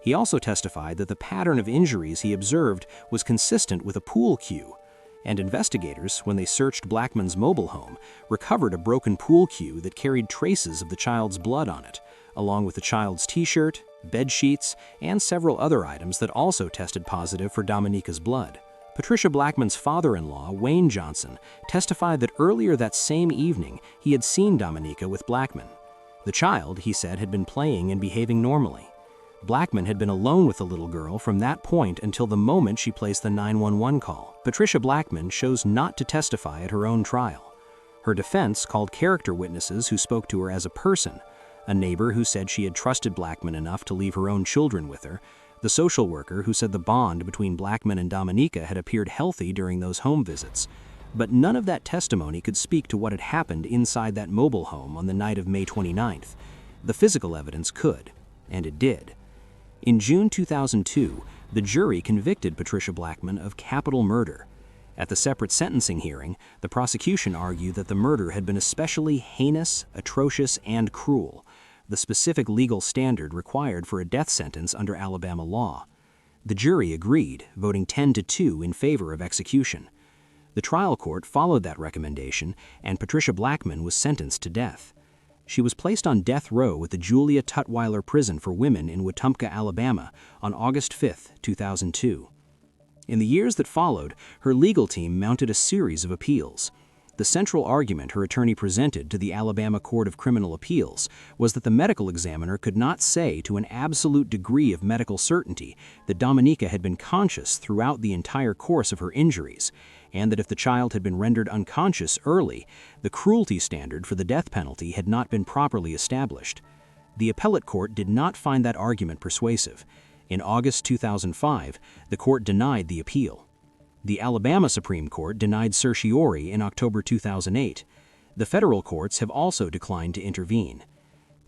He also testified that the pattern of injuries he observed was consistent with a pool cue, and investigators, when they searched Blackmon's mobile home, recovered a broken pool cue that carried traces of the child's blood on it, along with the child's t-shirt, bed sheets, and several other items that also tested positive for Dominica's blood. Patricia Blackmon's father-in-law, Wayne Johnson, testified that earlier that same evening he had seen Dominica with Blackmon. The child, he said, had been playing and behaving normally. Blackmon had been alone with the little girl from that point until the moment she placed the 911 call. Patricia Blackmon chose not to testify at her own trial. Her defense called character witnesses who spoke to her as a person, a neighbor who said she had trusted Blackmon enough to leave her own children with her, the social worker who said the bond between Blackmon and Dominica had appeared healthy during those home visits. But none of that testimony could speak to what had happened inside that mobile home on the night of May 29th. The physical evidence could, and it did. In June 2002, the jury convicted Patricia Blackmon of capital murder. At the separate sentencing hearing, the prosecution argued that the murder had been especially heinous, atrocious, and cruel, the specific legal standard required for a death sentence under Alabama law. The jury agreed, voting 10-2 in favor of execution. The trial court followed that recommendation, and Patricia Blackmon was sentenced to death. She was placed on death row at the Julia Tutwiler Prison for Women in Wetumpka, Alabama, on August 5, 2002. In the years that followed, her legal team mounted a series of appeals. The central argument her attorney presented to the Alabama Court of Criminal Appeals was that the medical examiner could not say to an absolute degree of medical certainty that Dominica had been conscious throughout the entire course of her injuries, and that if the child had been rendered unconscious early, the cruelty standard for the death penalty had not been properly established. The appellate court did not find that argument persuasive. In August 2005, the court denied the appeal. The Alabama Supreme Court denied certiorari in October 2008. The federal courts have also declined to intervene.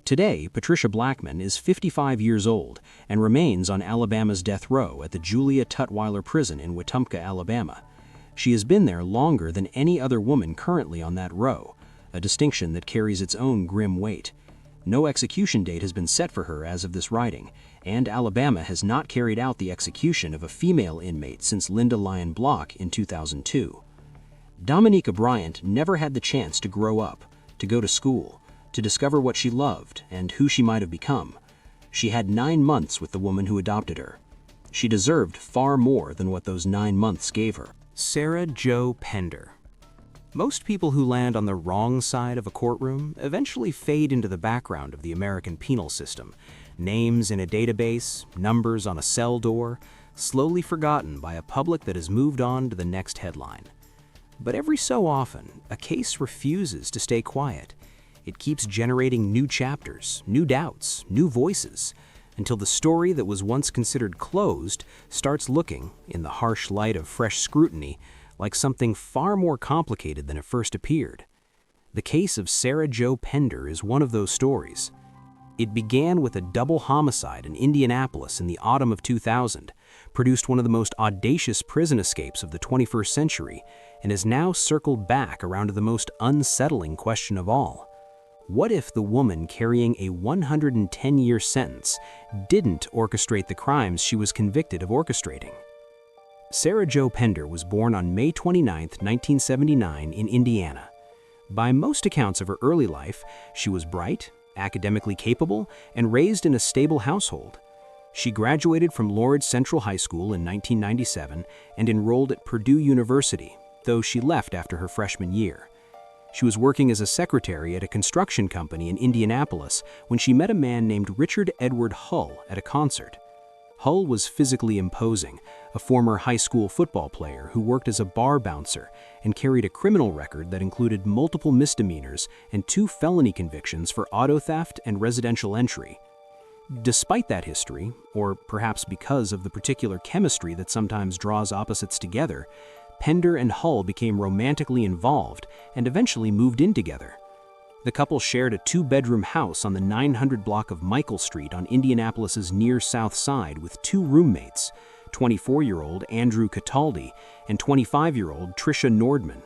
Today, Patricia Blackman is 55 years old and remains on Alabama's death row at the Julia Tutwiler Prison in Wetumpka, Alabama. She has been there longer than any other woman currently on that row, a distinction that carries its own grim weight. No execution date has been set for her as of this writing, and Alabama has not carried out the execution of a female inmate since Linda Lyon Block in 2002. Dominica Bryant never had the chance to grow up, to go to school, to discover what she loved and who she might have become. She had 9 months with the woman who adopted her. She deserved far more than what those 9 months gave her. Sarah Jo Pender. Most people who land on the wrong side of a courtroom eventually fade into the background of the American penal system. Names in a database, numbers on a cell door, slowly forgotten by a public that has moved on to the next headline. But every so often, a case refuses to stay quiet. It keeps generating new chapters, new doubts, new voices, until the story that was once considered closed starts looking, in the harsh light of fresh scrutiny, like something far more complicated than it first appeared. The case of Sarah Jo Pender is one of those stories. It began with a double homicide in Indianapolis in the autumn of 2000, produced one of the most audacious prison escapes of the 21st century, and has now circled back around to the most unsettling question of all. What if the woman carrying a 110-year sentence didn't orchestrate the crimes she was convicted of orchestrating? Sarah Jo Pender was born on May 29, 1979 in Indiana. By most accounts of her early life, she was bright, academically capable, and raised in a stable household. She graduated from Lourdes Central High School in 1997 and enrolled at Purdue University, though she left after her freshman year. She was working as a secretary at a construction company in Indianapolis when she met a man named Richard Edward Hull at a concert. Hull was physically imposing, a former high school football player who worked as a bar bouncer and carried a criminal record that included multiple misdemeanors and 2 felony convictions for auto theft and residential entry. Despite that history, or perhaps because of the particular chemistry that sometimes draws opposites together, Pender and Hull became romantically involved and eventually moved in together. The couple shared a 2-bedroom house on the 900 block of Michael Street on Indianapolis's near South Side with 2 roommates, 24-year-old Andrew Cataldi and 25-year-old Tricia Nordman.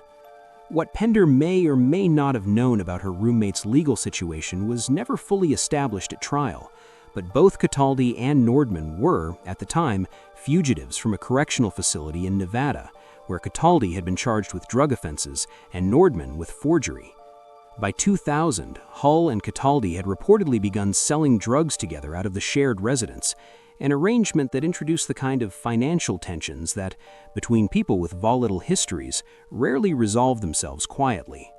What Pender may or may not have known about her roommate's legal situation was never fully established at trial, but both Cataldi and Nordman were, at the time, fugitives from a correctional facility in Nevada, where Cataldi had been charged with drug offenses and Nordman with forgery. By 2000, Hull and Cataldi had reportedly begun selling drugs together out of the shared residence, an arrangement that introduced the kind of financial tensions that, between people with volatile histories, rarely resolve themselves quietly.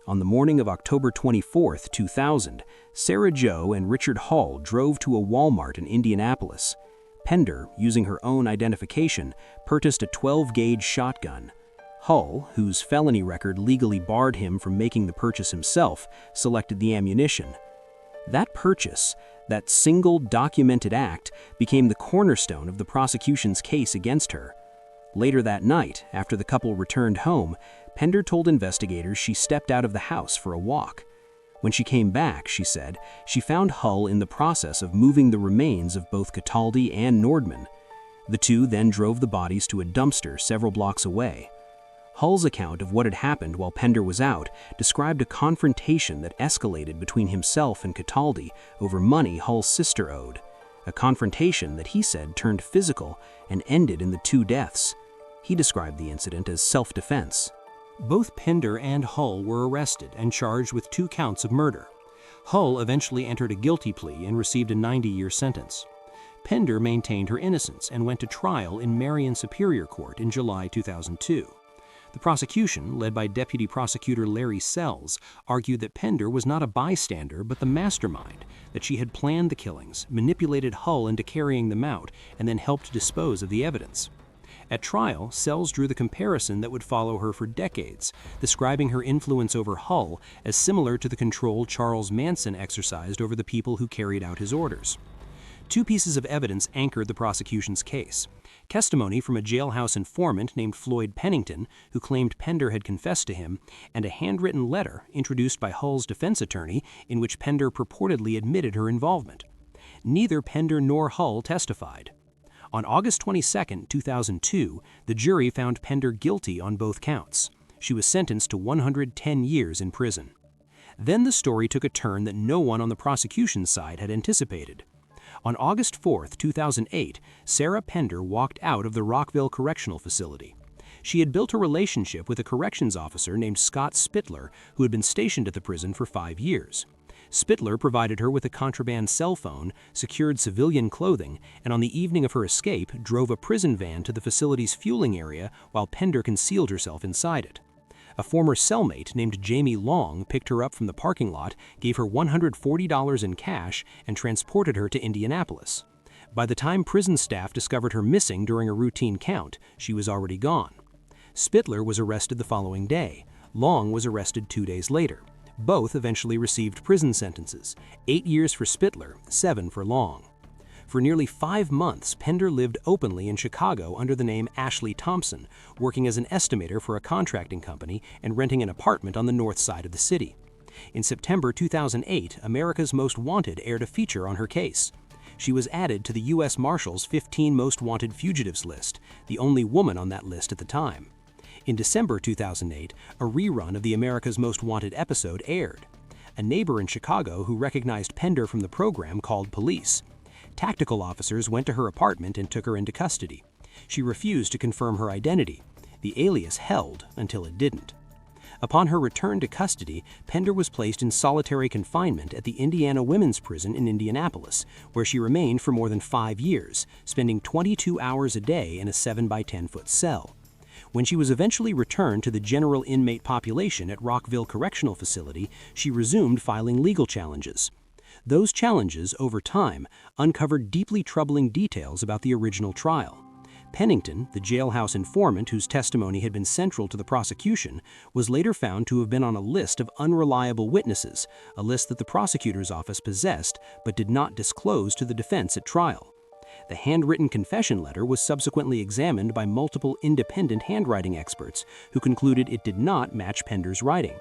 On the morning of October 24, 2000, Sarah Jo and Richard Hull drove to a Walmart in Indianapolis. Pender, using her own identification, purchased a 12-gauge shotgun. Hull, whose felony record legally barred him from making the purchase himself, selected the ammunition. That purchase, that single documented act, became the cornerstone of the prosecution's case against her. Later that night, after the couple returned home, Pender told investigators she stepped out of the house for a walk. When she came back, she said, she found Hull in the process of moving the remains of both Cataldi and Nordman. The two then drove the bodies to a dumpster several blocks away. Hull's account of what had happened while Pender was out described a confrontation that escalated between himself and Cataldi over money Hull's sister owed, a confrontation that he said turned physical and ended in the 2 deaths. He described the incident as self-defense. Both Pender and Hull were arrested and charged with 2 counts of murder. Hull eventually entered a guilty plea and received a 90-year sentence. Pender maintained her innocence and went to trial in Marion Superior Court in July 2002. The prosecution, led by Deputy Prosecutor Larry Sells, argued that Pender was not a bystander but the mastermind, that she had planned the killings, manipulated Hull into carrying them out, and then helped dispose of the evidence. At trial, Sells drew the comparison that would follow her for decades, describing her influence over Hull as similar to the control Charles Manson exercised over the people who carried out his orders. Two pieces of evidence anchored the prosecution's case: testimony from a jailhouse informant named Floyd Pennington, who claimed Pender had confessed to him, and a handwritten letter introduced by Hull's defense attorney in which Pender purportedly admitted her involvement. Neither Pender nor Hull testified. On August 22, 2002, the jury found Pender guilty on both counts. She was sentenced to 110 years in prison. Then the story took a turn that no one on the prosecution's side had anticipated. On August 4, 2008, Sarah Pender walked out of the Rockville Correctional Facility. She had built a relationship with a corrections officer named Scott Spittler, who had been stationed at the prison for 5 years. Spittler provided her with a contraband cell phone, secured civilian clothing, and on the evening of her escape drove a prison van to the facility's fueling area while Pender concealed herself inside it. A former cellmate named Jamie Long picked her up from the parking lot, gave her $140 in cash, and transported her to Indianapolis. By the time prison staff discovered her missing during a routine count, she was already gone. Spittler was arrested the following day. Long was arrested 2 days later. Both eventually received prison sentences: 8 years for Spittler, 7 for Long. For nearly 5 months, Pender lived openly in Chicago under the name Ashley Thompson, working as an estimator for a contracting company and renting an apartment on the north side of the city. In September 2008, America's Most Wanted aired a feature on her case. She was added to the U.S. Marshal's 15 Most Wanted Fugitives list, the only woman on that list at the time. In December 2008, a rerun of the America's Most Wanted episode aired. A neighbor in Chicago who recognized Pender from the program called police. Tactical officers went to her apartment and took her into custody. She refused to confirm her identity. The alias held until it didn't. Upon her return to custody, Pender was placed in solitary confinement at the Indiana Women's Prison in Indianapolis, where she remained for more than 5 years, spending 22 hours a day in a 7-by-10-foot cell. When she was eventually returned to the general inmate population at Rockville Correctional Facility, she resumed filing legal challenges. Those challenges, over time, uncovered deeply troubling details about the original trial. Pennington, the jailhouse informant whose testimony had been central to the prosecution, was later found to have been on a list of unreliable witnesses, a list that the prosecutor's office possessed but did not disclose to the defense at trial. The handwritten confession letter was subsequently examined by multiple independent handwriting experts who concluded it did not match Pender's writing.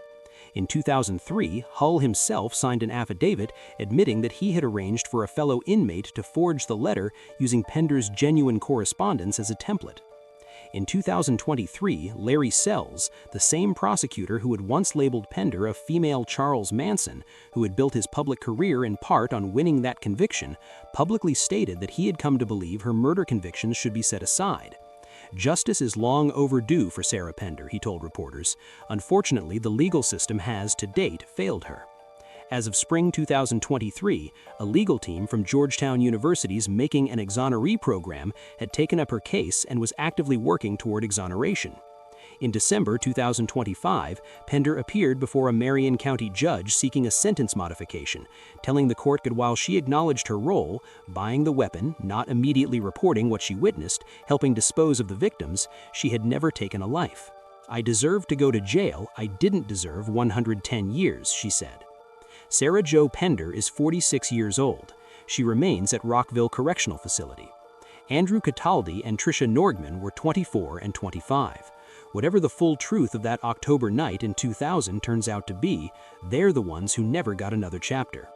In 2003, Hull himself signed an affidavit admitting that he had arranged for a fellow inmate to forge the letter using Pender's genuine correspondence as a template. In 2023, Larry Sells, the same prosecutor who had once labeled Pender a female Charles Manson, who had built his public career in part on winning that conviction, publicly stated that he had come to believe her murder convictions should be set aside. Justice is long overdue for Sarah Pender, he told reporters. Unfortunately, the legal system has, to date, failed her. As of spring 2023, a legal team from Georgetown University's Making an Exoneree program had taken up her case and was actively working toward exoneration. In December 2025, Pender appeared before a Marion County judge seeking a sentence modification, telling the court that while she acknowledged her role, buying the weapon, not immediately reporting what she witnessed, helping dispose of the victims, she had never taken a life. "I deserved to go to jail. I didn't deserve 110 years, she said. Sarah Jo Pender is 46 years old. She remains at Rockville Correctional Facility. Andrew Cataldi and Tricia Norgman were 24 and 25. Whatever the full truth of that October night in 2000 turns out to be, they're the ones who never got another chapter.